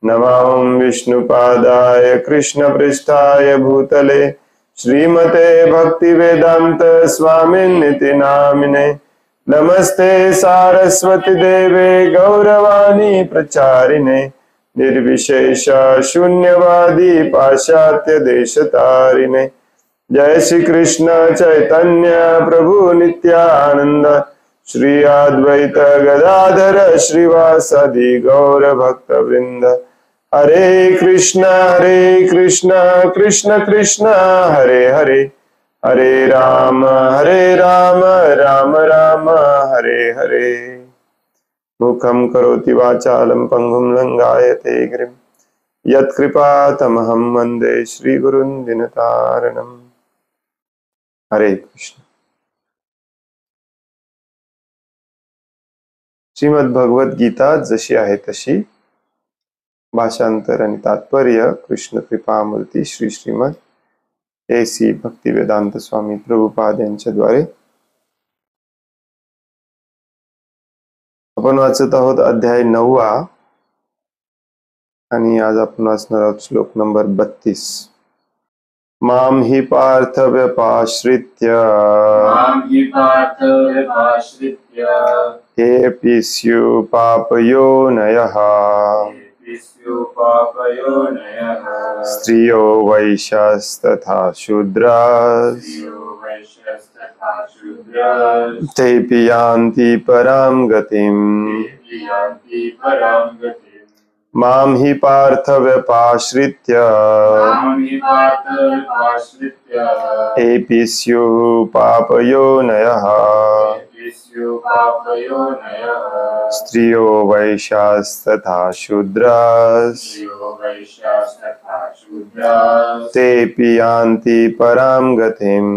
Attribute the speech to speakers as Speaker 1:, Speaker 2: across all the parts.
Speaker 1: नमो विष्णुपादाय कृष्णपृष्ठाय भूतले श्रीमते भक्तिवेदांत स्वामिन्निति नामिने। नमस्ते सारस्वती देवे गौरवाणी प्रचारिणे निर्विशेष शून्यवादी पाश्चात्य देशतारिणे। जय श्री कृष्ण चैतन्य प्रभु नित्यानंद श्री अद्वैत गदाधर श्रीवासादि गौर भक्त वृंद। हरे कृष्ण कृष्ण कृष्ण हरे हरे हरे राम राम राम हरे हरे। मुखं करोति वाचालं पंगुं लंघायते गिरिं यत्कृपातमहं वन्दे श्रीगुरुं दिनतारणम्। हरे कृष्ण। श्रीमद भगवत गीता जशी आहे तशी, भाषांतर आणि तात्पर्य कृष्ण कृपामूर्ती श्री श्रीमद ए.सी. भक्तिवेदांत स्वामी प्रभुपाद यांच्याद्वारे आपण वाचत आहोत अध्याय 9 आणि आज आपण वाचणार आहोत श्लोक नंबर 32। माम हि पार्थ व्यपाश्रित्य येऽपि स्युः पापयोनयः स्त्रियो वैश्यास्तथा शूद्राः तेऽपि यान्ति परां गतिम्। मां हि पार्थ व्यपाश्रित्य येऽपि स्युः पापयोनयः स्त्रियो वैश्यास्तथा शूद्राः तेऽपि यान्ति परां गतिम्।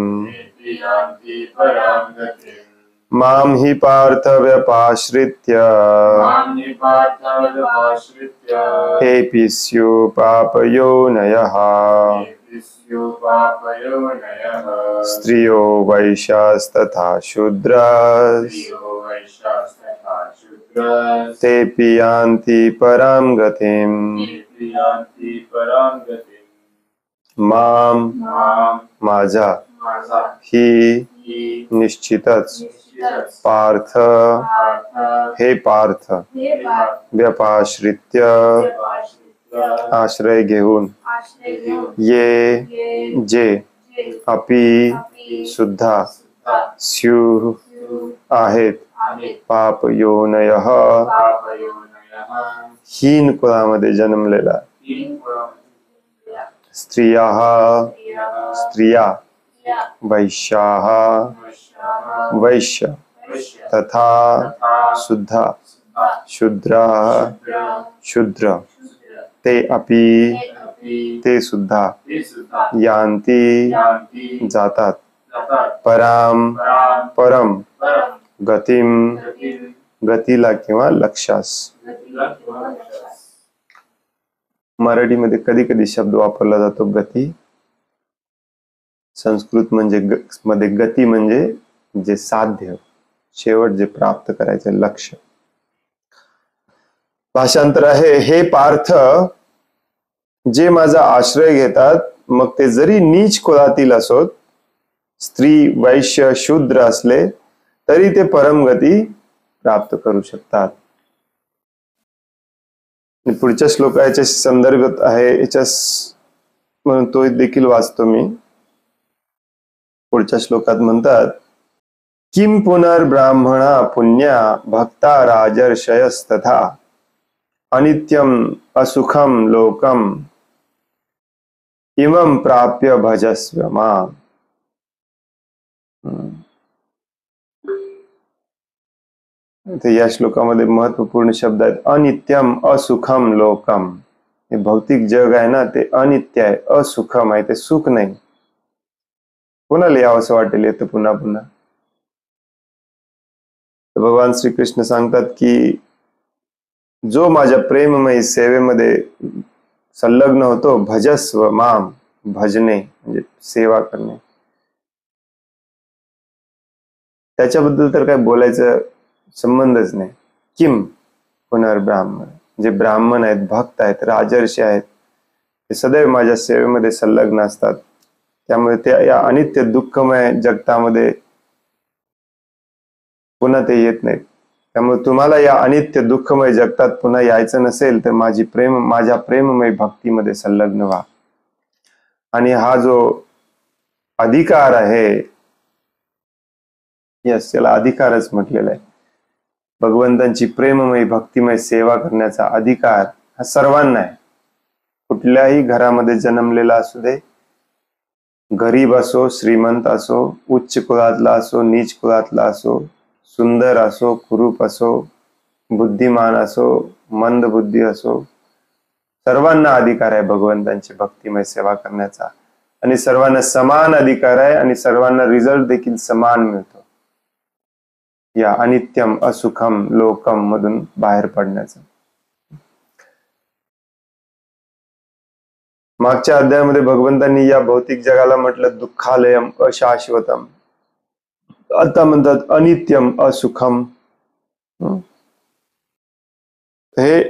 Speaker 1: मां हि पार्थ व्यपाश्रित्य येऽपि स्युः पापयोनयः स्त्रियो वैश्यास्तथा शूद्राः तेऽपि यान्ति परां गतिम्। मां माझा ही निश्चितच पार्थ हे पार्थ व्यपाश्रित्य आश्रय घेऊन ये जे अपि सुद्धा स्युः आहेत पापयोनयः हीन कुळामध्ये जन्मलेला स्त्रिया वैश्याः वैश्य तथा सुद्धा शूद्राः शूद्र ते अपि ते सुद्धा यान्ति जातात पराम परम गतिम गतीला किंवा लक्ष्यास। मराठीमध्ये कधी कधी शब्द वापरला जातो गती, संस्कृत मध्ये गती म्हणजे जे साध्य, शेवट जे प्राप्त करायचे लक्ष्य। भाषांतर आहे, हे पार्थ जे माझा आश्रय घेतात, मग ते जरी नीच कुळातील असोत, स्त्री वैश्य शूद्र असले तरी ते परमगती प्राप्त करू शकतात। पुढच्या श्लोकाचे संदर्भ आहे याच्या म्हणून तो देखील वाचतो मी। पुढच्या श्लोकात म्हणतात, किम पुनर्ब्राह्मणा पुण्या भक्ता राजर्षयस्तथा अनित्यम असुखम लोकम इमं प्राप्य भजस्व माम्। या श्लोकामध्ये महत्वपूर्ण शब्द आहेत अनित्यम असुखम लोकम। हे भौतिक जग आहे ना, ते अनित्य आहे, असुखम आहे, ते सुख नाही। कोणाला यावंसं वाटेल येतं पुन्हा पुन्हा? भगवान श्रीकृष्ण सांगतात की जो माझ्या प्रेममयी सेवेमध्ये संलग्न होतो, भजस्व माम, भजने म्हणजे सेवा करणे, त्याच्याबद्दल तर काय बोलायचं संबंधच नाही। किम पुनर्ब्राह्मण जे ब्राह्मण आहेत, भक्त आहेत, राजर्षी आहेत, ते सदैव माझ्या सेवेमध्ये संलग्न असतात. त्यामुळे ते या अनित्य दुःखमय जगतामध्ये पुन्हा ते येत नाहीत. त्यामुळे तुम्हाला या अनित्य दुःखमय जगतात पुन्हा यायचं नसेल तर माझ्या प्रेममय भक्तीमध्ये संलग्न व्हा. आणि हा जो अधिकार आहे, यस, त्याला अधिकारच म्हटलेला आहे. भगवंतांची प्रेममय भक्तिमय सेवा करण्याचा अधिकार हा सर्वांना आहे. कुठल्याही घरामध्ये जन्मलेला असू दे, गरीब असो, श्रीमंत असो, उच्च कुळातला असो, नीच कुळातला असो, सुंदर असो, कुरूप असो, बुद्धिमान असो, मंद बुद्धी असो, सर्वांना अधिकार आहे भगवंतांची भक्तिमय सेवा करण्याचा. आणि सर्वांना समान अधिकार आहे आणि सर्वांना रिझल्ट देखील समान मिळतो या अनित्यम असुखम लोकम मधून बाहेर पडण्याचा. मागच्या अध्यायामध्ये भगवंतांनी या भौतिक जगाला म्हटलं दुःखालयम अशाश्वतम, आता म्हणतात अनित्यम असुखम. हे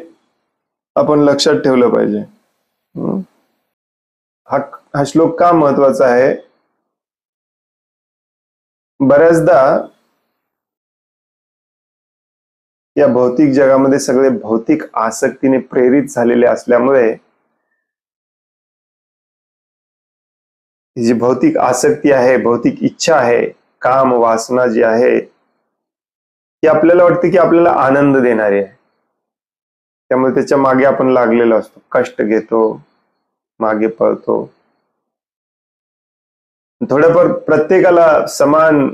Speaker 1: आपण लक्षात ठेवलं पाहिजे. हा श्लोक का महत्वाचा आहे? बऱ्याचदा या भौतिक जगामध्ये सगळे भौतिक आसक्तीने प्रेरित झालेले असल्यामुळे जी भौतिक आसक्ती आहे, भौतिक इच्छा आहे, काम वासना जी आहे, ती आपल्याला वाटते की आपल्याला आनंद देणारी आहे. त्यामुळे त्याच्या मागे आपण लागलेलो असतो, कष्ट घेतो, मागे पळतो. थोडंफार प्रत्येकाला समान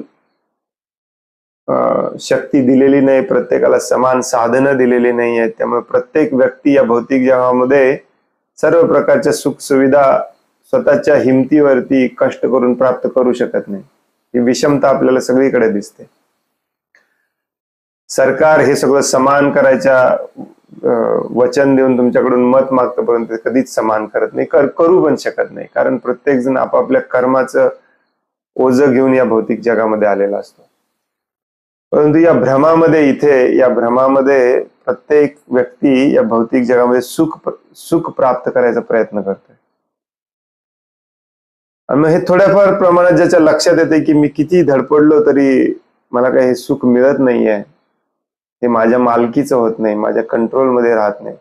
Speaker 1: शक्ती दिलेली नाही, प्रत्येकाला समान साधनं दिलेली नाही आहेत. त्यामुळे प्रत्येक व्यक्ती या भौतिक जगामध्ये सर्व प्रकारच्या सुख सुविधा स्वतःच्या हिमतीवरती कष्ट करून प्राप्त करू शकत नाही. ही विषमता आपल्याला सगळीकडे दिसते. सरकार हे सगळं समान करायच्या वचन देऊन तुमच्याकडून मत मागतं, परंतु कधीच समान करत नाही, करू पण शकत नाही. कारण प्रत्येक जण आपापल्या कर्माचं ओझं घेऊन या भौतिक जगामध्ये आलेला असतो. परंतु या भ्रमामध्ये प्रत्येक व्यक्ती या भौतिक जगामध्ये सुख प्राप्त करायचा प्रयत्न करतोय. आणि मग हे थोड्याफार प्रमाणात ज्याच्या लक्षात येते की मी किती धडपडलो तरी मला काही हे सुख मिळत नाहीये, हे माझ्या मालकीचं होत नाही, माझ्या कंट्रोलमध्ये राहत नाही.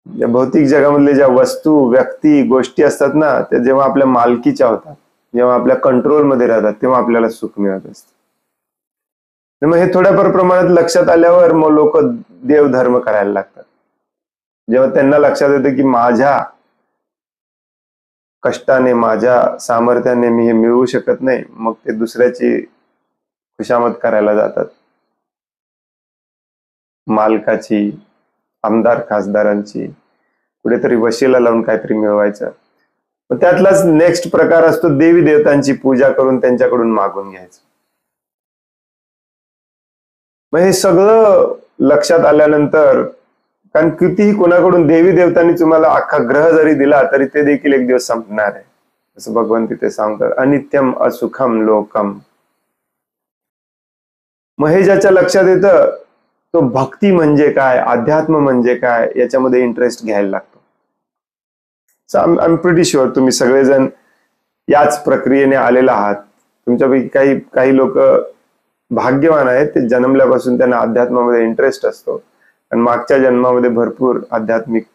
Speaker 1: या भौतिक जगामधले ज्या वस्तू, व्यक्ती, गोष्टी असतात ना, त्या जेव्हा आपल्या मालकीच्या होतात, जेव्हा आपल्या कंट्रोलमध्ये राहतात, तेव्हा आपल्याला सुख मिळत असतं. मग हे थोड्याफार प्रमाणात लक्षात आल्यावर मग लोक देवधर्म करायला लागतात. जेव्हा त्यांना लक्षात येतं की माझ्या कष्टाने, माझ्या सामर्थ्याने मी हे मिळवू शकत नाही, मग ते दुसऱ्याची खुशामत करायला जातात, मालकाची, आमदार खासदारांची, कुठेतरी वशिला लावून काहीतरी मिळवायचं. मग त्यातलाच नेक्स्ट प्रकार असतो देवी देवतांची पूजा करून त्यांच्याकडून मागून घ्यायचं. मग हे सगळं लक्षात आल्यानंतर, कारण कितीही कोणाकडून देवी देवतांनी तुम्हाला अख्खा ग्रह जरी दिला तरी ते देखील एक दिवस संपणार आहे, असं भगवान तिथे सांगतात. अनित्यम असुखम लोकम. मग हे ज्याच्या लक्षात येतं तो भक्ती म्हणजे काय, अध्यात्म म्हणजे काय याच्यामध्ये इंटरेस्ट घ्यायला लागतो. So I am pretty sure तुम्ही सगळेजण याच प्रक्रियेने आलेला आहात. तुमच्यापैकी काही लोक भाग्यवान आहेत, ते जन्मल्यापासून त्यांना अध्यात्मामध्ये इंटरेस्ट असतो आणि मागच्या जन्मामध्ये भरपूर आध्यात्मिक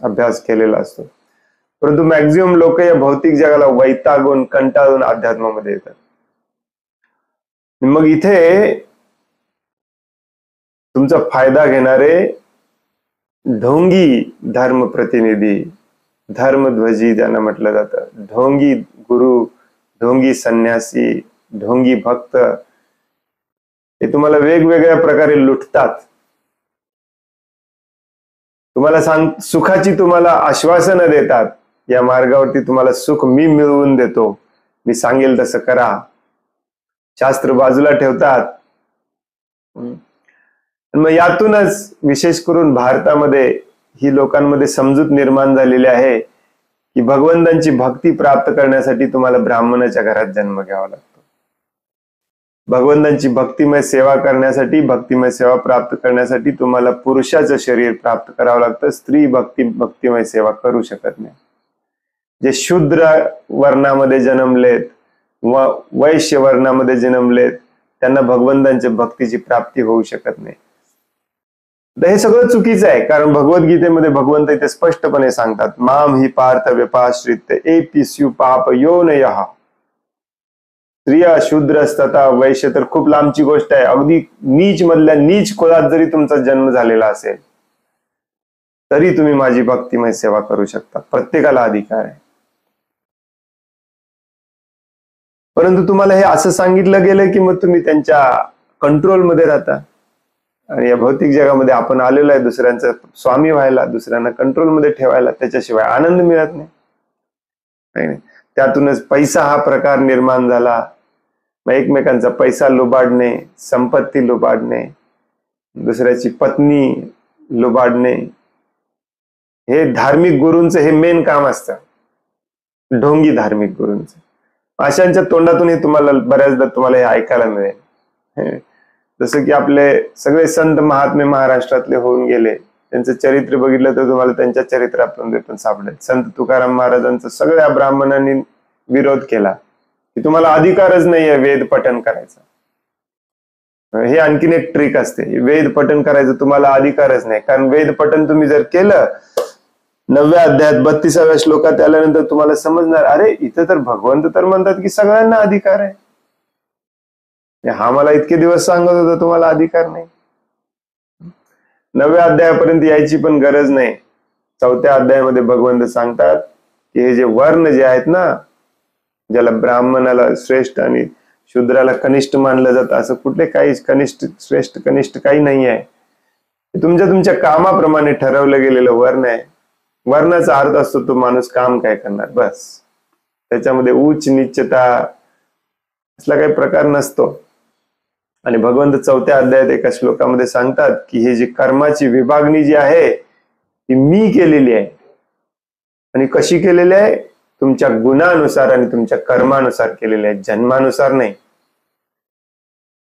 Speaker 1: अभ्यास केलेला असतो. परंतु मॅक्झिमम लोक या भौतिक जगाला वैतागून, कंटाळून अध्यात्मामध्ये येतात. मग इथे तुमचा फायदा घेणारे ढोंगी धर्म प्रतिनिधी, धर्मध्वजी ज्यांना म्हटलं जातं, ढोंगी गुरु, ढोंगी संन्यासी, ढोंगी भक्त, हे तुम्हाला वेगवेगळ्या प्रकारे लुटतात. तुम्हाला सुखाची तुम्हाला आश्वासनं देतात. या मार्गावरती तुम्हाला सुख मी मिळवून देतो, मी सांगेल तसं करा. शास्त्र बाजूला ठेवतात. मग यातूनच विशेष करून भारतामध्ये ही लोकांमध्ये समजूत निर्माण झालेली आहे की भगवंतांची भक्ती प्राप्त करण्यासाठी तुम्हाला ब्राह्मणाच्या घरात जन्म घ्यावा लागतो. भगवंतांची भक्तिमय सेवा करण्यासाठी, भक्तिमय सेवा प्राप्त करण्यासाठी तुम्हाला पुरुषाचं शरीर प्राप्त करावं लागतं. स्त्री भक्तिमय सेवा करू शकत नाही. जे शूद्र वर्णामध्ये जन्मलेत व वैश्य वर्णामध्ये जन्मलेत त्यांना भगवंतांच्या भक्तीची प्राप्ती होऊ शकत नाही. तर हे सगळं चुकीचं आहे, कारण भगवद्गीतेमध्ये भगवंत इथे स्पष्टपणे सांगतात, माम ही पार्थ व्यपाश्रित एपिस्यू पाप योनयः. स्त्रिया शूद्र तथा वैश्य तर खूप लांबची गोष्ट आहे. अगदी नीच मधल्या नीच कुळात जरी तुमचा जन्म झालेला असेल तरी तुम्ही माझी भक्तिमय सेवा करू शकता. प्रत्येकाला अधिकार आहे. परंतु तुम्हाला हे असं सांगितलं गेलं की मग तुम्ही त्यांच्या कंट्रोलमध्ये राहता. आणि या भौतिक जगामध्ये आपण आलेलो आहे दुसऱ्यांचा स्वामी व्हायला, दुसऱ्यांना कंट्रोलमध्ये ठेवायला. त्याच्याशिवाय आनंद मिळत नाही. त्यातूनच पैसा हा प्रकार निर्माण झाला. मग एकमेकांचा पैसा लुबाडणे, संपत्ती लुबाडणे, दुसऱ्याची पत्नी लुबाडणे, हे धार्मिक गुरूंचं हे मेन काम असतं. ढोंगी धार्मिक गुरूंचं. अशांच्या तोंडातून हे तुम्हाला बऱ्याचदा तुम्हाला हे ऐकायला मिळेल. जसं की आपले सगळे संत महात्मे महाराष्ट्रातले होऊन गेले, त्यांचं चरित्र बघितलं तर तुम्हाला त्यांच्या चरित्रातून सापडेल. संत तुकाराम महाराजांचा सगळ्या ब्राह्मणांनी विरोध केला की तुम्हाला अधिकारच नाहीये वेद पठण करायचा. हे आणखीन एक ट्रिक असते, वेद पठण करायचं तुम्हाला अधिकारच नाही. कारण वेद पठण तुम्ही जर केलं 9व्या अध्यायात 32व्या श्लोकात आल्यानंतर तुम्हाला समजणार, अरे इथं तर भगवंत तर म्हणतात की सगळ्यांना अधिकार आहे. हा मला इतके दिवस सांगत होता तुम्हाला अधिकार नाही. 9व्या अध्यायापर्यंत यायची पण गरज नाही. 4थ्या अध्यायामध्ये भगवंत सांगतात की हे जे वर्ण जे आहेत ना, ज्याला ब्राह्मणाला श्रेष्ठ आणि शूद्राला कनिष्ठ मानलं जातं, असं कुठले काही कनिष्ठ श्रेष्ठ कनिष्ठ काही नाही आहे. तुमच्या कामाप्रमाणे ठरवलं गेलेलं वर्ण आहे. वर्णाचा अर्थ असतो तो माणूस काम काय करणार, बस. त्याच्यामध्ये उच्च नीचता असला काही प्रकार नसतो. आणि भगवंत 4थ्या अध्यायात एका श्लोकामध्ये सांगतात की हे जी कर्माची विभागणी जी आहे ती मी केलेली आहे. आणि कशी केलेली आहे? तुमच्या गुणानुसार आणि तुमच्या कर्मानुसार केलेली आहे, जन्मानुसार नाही.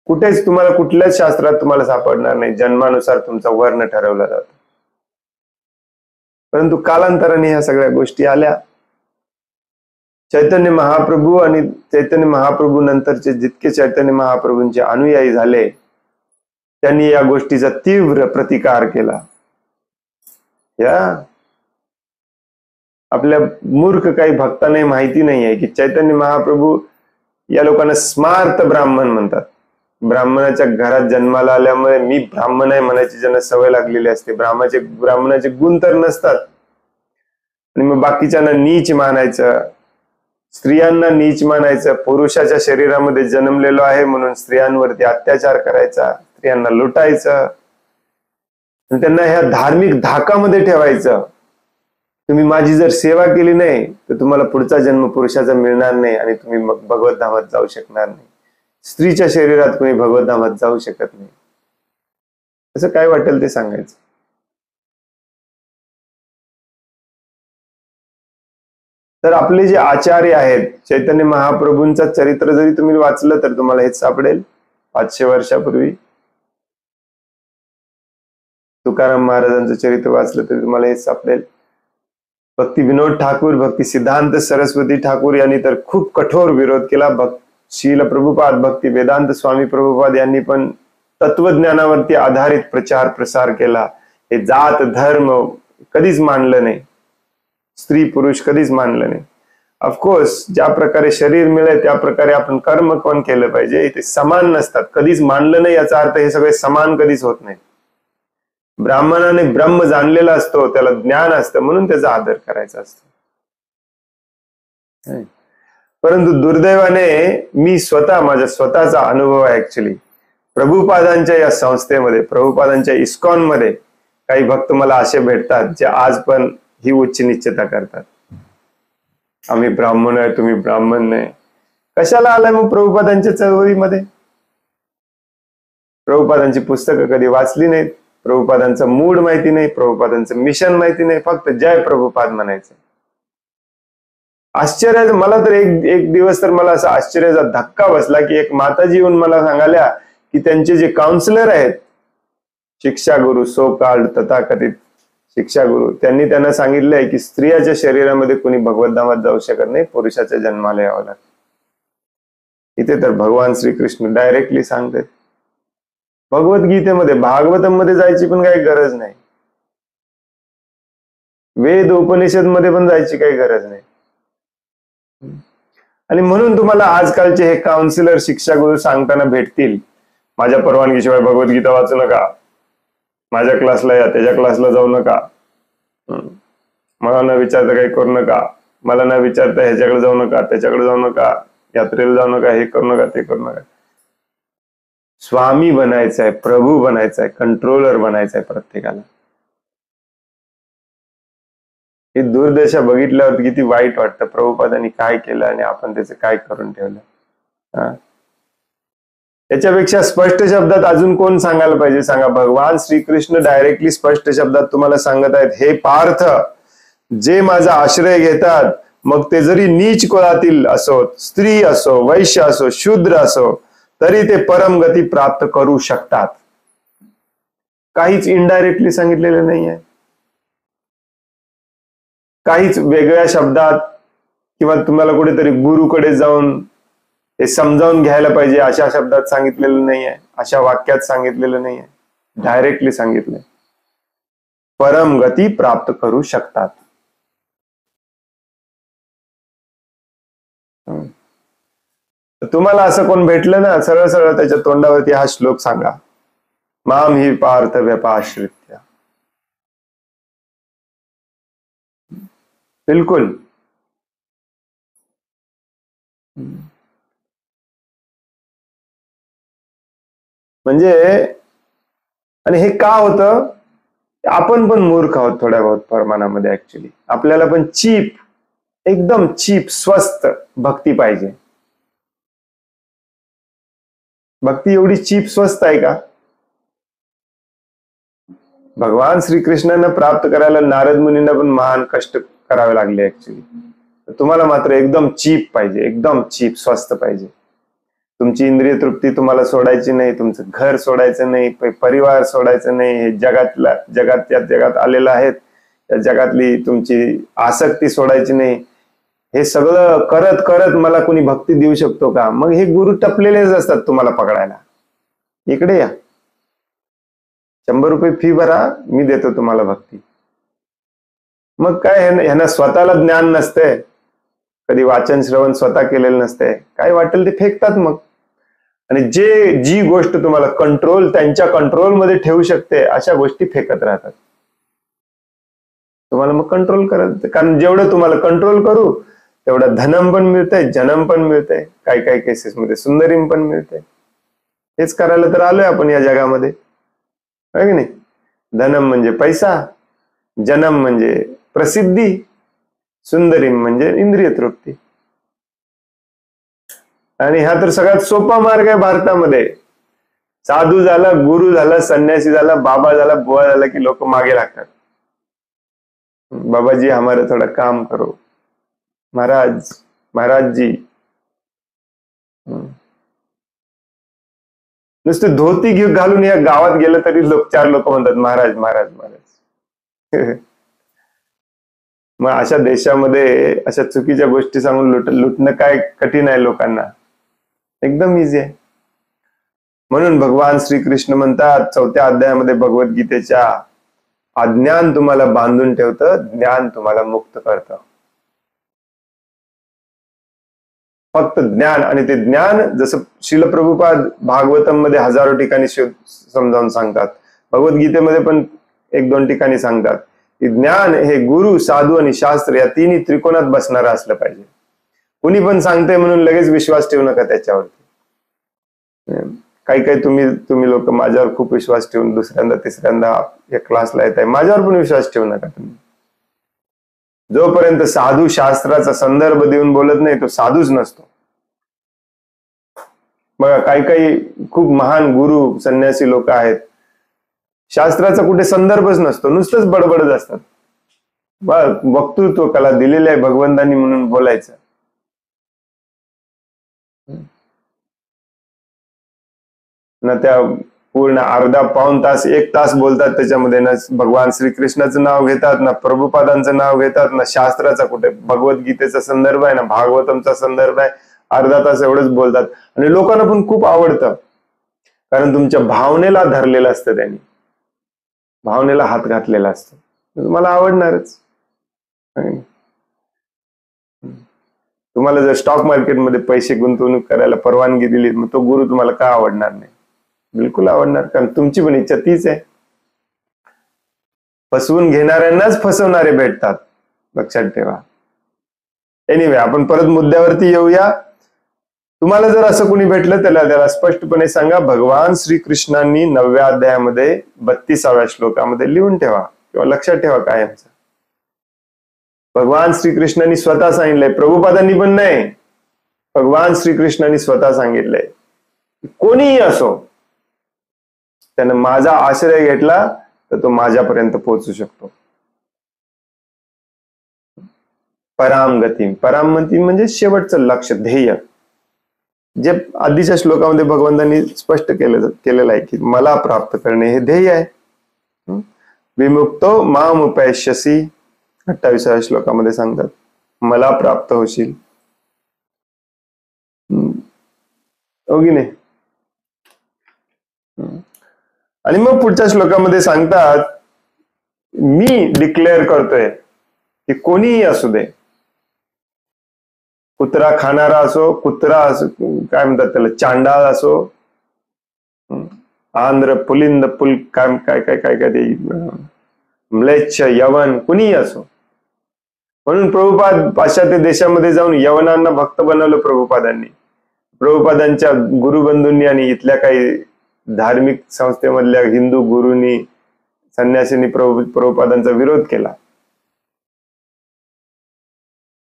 Speaker 1: कुठेच तुम्हाला कुठल्याच शास्त्रात तुम्हाला सापडणार नाही जन्मानुसार तुमचा वर्ण ठरवला जातो. परंतु कालांतराने ह्या सगळ्या गोष्टी आल्या. चैतन्य महाप्रभू आणि चैतन्य महाप्रभू नंतरचे जितके चैतन्य महाप्रभूंचे अनुयायी झाले त्यांनी या गोष्टीचा तीव्र प्रतिकार केला. या आपल्या मूर्ख काही भक्तांना माहिती नाही आहे की चैतन्य महाप्रभू या लोकांना स्मार्त ब्राह्मण म्हणतात. ब्राह्मणाच्या घरात जन्माला आल्यामुळे मी ब्राह्मण आहे म्हणायची ज्यांना सवय लागलेली असते. ब्राह्मणाचे गुण तर नसतात आणि मग बाकीच्यांना नीच मानायचं, स्त्रियांना नीच मानायचं. पुरुषाच्या शरीरामध्ये जन्मलेलो आहे म्हणून स्त्रियांवरती अत्याचार करायचा, स्त्रियांना लुटायचं, त्यांना ह्या धार्मिक धाकामध्ये ठेवायचं. तुम्ही माझी जर सेवा केली नाही तर तुम्हाला पुढचा जन्म पुरुषाचा मिळणार नाही आणि तुम्ही मग भगवत धामात जाऊ शकणार नाही. स्त्रीच्या शरीरात कोणी भगवत धामात जाऊ शकत नाही. असं काय वाटेल ते सांगायचं. तर आपले जे आचार्य आहेत, चैतन्य महाप्रभूंचा चरित्र जरी तुम्ही वाचलं तर तुम्हाला हेच सापडेल. 500 वर्षापूर्वी तुकाराम महाराजांचं चरित्र वाचलं तरी तुम्हाला हेच सापडेल. भक्ती विनोद ठाकूर, भक्ती सिद्धांत सरस्वती ठाकूर यांनी तर खूप कठोर विरोध केला. शील प्रभुपाद, भक्ती वेदांत स्वामी प्रभुपाद यांनी पण तत्वज्ञानावरती आधारित प्रचार प्रसार केला. हे जात धर्म कधीच मानलं नाही, स्त्री पुरुष कधीच मानलं नाही. ऑफकोर्स ज्या प्रकारे शरीर मिळेल त्या प्रकारे आपण कर्म पण केलं पाहिजे. ते समान नसतात, कधीच मानलं नाही याचा अर्थ हे सगळे समान कधीच होत नाही. ब्राह्मणाने ब्रह्म जाणलेला असतो, त्याला ज्ञान असतं म्हणून त्याचा आदर करायचा असतो. परंतु दुर्दैवाने मी माझा स्वतःचा अनुभव आहे. ऍक्च्युली प्रभुपादांच्या या संस्थेमध्ये, प्रभुपादांच्या इस्कॉन मध्ये काही भक्त मला असे भेटतात जे आज पण ही उच्च निश्चिता करतात. आम्ही ब्राह्मण आहे, तुम्ही ब्राह्मण नाही. कशाला आलाय मग प्रभुपादांच्या चळवळीमध्ये? प्रभुपादांची पुस्तकं कधी वाचली नाहीत, प्रभुपादांचा मूड माहिती नाही, प्रभुपादांचं मिशन माहिती नाही, फक्त जय प्रभुपाद म्हणायचं. आश्चर्य, मला तर एक एक दिवस तर मला असा आश्चर्याचा धक्का बसला की एक माताजी येऊन मला सांगाल्या की त्यांचे जे काउन्सिलर आहेत, शिक्षा गुरु, सो कॉल्ड तथाकथित शिक्षा गुरु, त्यांनी त्यांना सांगितलंय की स्त्रियाच्या शरीरामध्ये कोणी भगवत धामात जाऊ शकत नाही, पुरुषाच्या जन्माला यावं लागतं. इथे तर भगवान श्रीकृष्ण डायरेक्टली सांगतात. भगवद्गीतेमध्ये, भागवतम मध्ये जायची पण काही गरज नाही, वेद उपनिषद मध्ये पण जायची काही गरज नाही. आणि म्हणून तुम्हाला आजकालचे हे काउन्सिलर, शिक्षा गुरु सांगताना भेटतील, माझ्या परवानगीशिवाय भगवद्गीता वाचू नका, माझ्या क्लासला या, त्याच्या क्लासला जाऊ नका, मला न विचारता काही करू नका, मला न विचारता ह्याच्याकडे जाऊ नका, त्याच्याकडे जाऊ नका, यात्रेला जाऊ नका, हे करू नका, ते करू नका. स्वामी बनायचंय, प्रभू बनायचंय, कंट्रोलर बनायचंय प्रत्येकाला. ही दुर्दशा बघितल्यावर किती वाईट वाटतं. प्रभुपादांनी काय केलं आणि आपण त्याचं काय करून ठेवलं. याच्यापेक्षा स्पष्ट शब्दात अजून कोण सांगायला पाहिजे सांगा? भगवान श्रीकृष्ण डायरेक्टली स्पष्ट शब्दात तुम्हाला सांगत आहेत, हे पार्थ, जे माझा आश्रय घेतात, मग ते जरी नीच कुळातील असो, स्त्री असो, वैश्य असो, शूद्र असो, तरी ते परमगती प्राप्त करू शकतात. काहीच इनडायरेक्टली सांगितलेलं नाही आहे, काहीच वेगळ्या शब्दात किंवा तुम्हाला कुठेतरी गुरुकडे जाऊन हे समजावून घ्यायला पाहिजे अशा शब्दात सांगितलेलं नाही आहे, अशा वाक्यात सांगितलेलं नाही आहे. डायरेक्टली सांगितलंय, परमगती प्राप्त करू शकतात. तुम्हाला असं कोण भेटलं ना, सरळ सरळ त्याच्या तोंडावरती हा श्लोक सांगा, माम ही पार्थ व्यपाश्रित्य. बिलकुल. म्हणजे आणि हे का होतं? आपण पण मूर्ख आहोत थोड्या बहुत प्रमाणामध्ये. ऍक्च्युली आपल्याला पण चीप, एकदम चीप, स्वस्त भक्ती पाहिजे. भक्ती एवढी चीप, स्वस्त आहे का? भगवान श्रीकृष्णांना प्राप्त करायला नारद मुनींना पण महान कष्ट करावे लागले ऍक्च्युली. तुम्हाला मात्र एकदम चीप पाहिजे, एकदम चीप, स्वस्त पाहिजे. तुमची इंद्रिय तृप्ती तुम्हाला सोडायची नाही, तुमचं घर सोडायचं नाही, परिवार सोडायचं नाही, हे जगात आलेलं आहेत, त्या जगातली तुमची आसक्ती सोडायची नाही. हे सगळं करत करत मला कोणी भक्ती देऊ शकतो का? मग हे गुरु टपलेलेच असतात तुम्हाला पकडायला. इकडे या, 100 रुपये फी भरा, मी देतो तुम्हाला भक्ती. मग काय, ह्यांना स्वतःला ज्ञान नसते, कधी वाचन श्रवण स्वतः केलेलं नसते, काय वाटेल ते फेकतात मग. आणि जी गोष्ट तुम्हाला त्यांच्या कंट्रोलमध्ये ठेवू शकते अशा गोष्टी फेकत राहतात. तुम्हाला मग कंट्रोल करत, कारण जेवढं तुम्हाला कंट्रोल करू तेवढं धनम पण मिळतंय, जनम पण मिळतंय, काही केसेसमध्ये सुंदरीम पण मिळते. हेच करायला तर आलोय आपण या जगामध्ये, है की नाही? धनम म्हणजे पैसा, जनम म्हणजे प्रसिद्धी, सुंदरीम म्हणजे इंद्रिय तृप्ती. आणि हा तर सगळ्यात सोपा मार्ग आहे भारतामध्ये. साधू झाला, गुरु झाला, संन्यासी झाला, बाबा झाला, बुवा झाला की लोक मागे लागतात. बाबाजी हमारा थोडा काम करो, महाराज जी. नुसते धोती घालून या गावात गेलं तरी 4 लोक म्हणतात महाराज महाराज महाराज. मग अशा देशामध्ये अशा चुकीच्या गोष्टी सांगून लुटणं काय कठीण आहे लोकांना? एकदम इझी आहे. म्हणून भगवान श्रीकृष्ण म्हणतात 4थ्या अध्यायामध्ये भगवद्गीतेच्या, अज्ञान तुम्हाला बांधून ठेवतं, ज्ञान तुम्हाला मुक्त करतं. फक्त ज्ञान. आणि ते ज्ञान जसं श्रील प्रभुपाद भागवतम मध्ये हजारो ठिकाणी समजावून सांगतात, भगवद्गीतेमध्ये पण 1-2 ठिकाणी सांगतात की ज्ञान हे गुरु, साधू आणि शास्त्र या तिन्ही त्रिकोणात बसणारं असलं पाहिजे. कुणी पण सांगते म्हणून लगेच विश्वास ठेवू नका त्याच्यावरती. काही तुम्ही लोक माझ्यावर खूप विश्वास ठेवून दुसऱ्यांदा तिसऱ्यांदा या क्लासला येत आहे, माझ्यावर पण विश्वास ठेवू नका तुम्ही. जोपर्यंत साधू शास्त्राचा संदर्भ देऊन बोलत नाही तो साधूच नसतो. बघा काही खूप महान गुरु संन्यासी लोक आहेत, शास्त्राचा कुठे संदर्भच नसतो, नुसतंच बडबडत असतात. वक्तृत्व कला दिलेली आहे भगवंतांनी म्हणून बोलायचं. ना त्या पूर्ण अर्धा पाऊण तास 1 तास बोलतात त्याच्यामध्ये, ना भगवान श्रीकृष्णाचं नाव घेतात, ना प्रभुपादांचं नाव घेतात, ना शास्त्राचा कुठे भगवद्गीतेचा संदर्भ आहे, ना भागवतमचा संदर्भ आहे. अर्धा तास एवढंच बोलतात आणि लोकांना पण खूप आवडतं, कारण तुमच्या भावनेला धरलेलं असतं, त्यांनी भावनेला हात घातलेला असतो. तुम्हाला आवडणारच. तुम्हाला जर स्टॉक मार्केटमध्ये पैसे गुंतवणूक करायला परवानगी दिली, मग तो गुरु तुम्हाला का आवडणार नाही? बिलकुल आवडणार, कारण तुमची पण इच्छा तीच आहे. फसवून घेणाऱ्यांनाच फसवणारे भेटतात, लक्षात ठेवा. एनिवे, आपण परत मुद्द्यावरती येऊया. तुम्हाला जर असं कोणी भेटलं, त्याला स्पष्टपणे सांगा, भगवान श्रीकृष्णांनी 9व्या अध्यायामध्ये 32व्या श्लोकामध्ये लिहून ठेवा किंवा लक्षात ठेवा कायमचं. भगवान श्रीकृष्णांनी स्वतः सांगितलंय, प्रभुपादांनी पण नाही, भगवान श्रीकृष्णांनी स्वतः सांगितलंय, कोणीही असो, त्यानं माझा आश्रय घेतला तर तो माझ्यापर्यंत पोहोचू शकतो. परामगती, परामगती म्हणजे शेवटचं लक्ष, ध्येय, जे आधीच्या श्लोकामध्ये भगवंतांनी स्पष्ट केलेलं आहे की मला प्राप्त करणे हे ध्येय आहे. विमुक्तो माम उपैष्यसि 28व्या श्लोकामध्ये सांगतात, मला प्राप्त होशील. हो की नाही? आणि मग पुढच्या श्लोकामध्ये सांगतात, मी डिक्लेअर करतोय की कोणीही असू दे, कुत्रा खाणारा असो, कुत्रा असो, काय म्हणतात त्याला, चांडाळ असो, आंध्र पुलिंद काय काय काय काय काय ते म्लेच्छ यवन, कुणीही असो. म्हणून प्रभुपाद पाश्चात्य देशामध्ये जाऊन यवनांना भक्त बनवलं प्रभुपादांनी. प्रभुपादांच्या गुरुबंधूंनी आणि इथल्या काही धार्मिक संस्थेमधल्या हिंदू गुरूंनी, संन्यासींनी प्रभुपादांचा विरोध केला.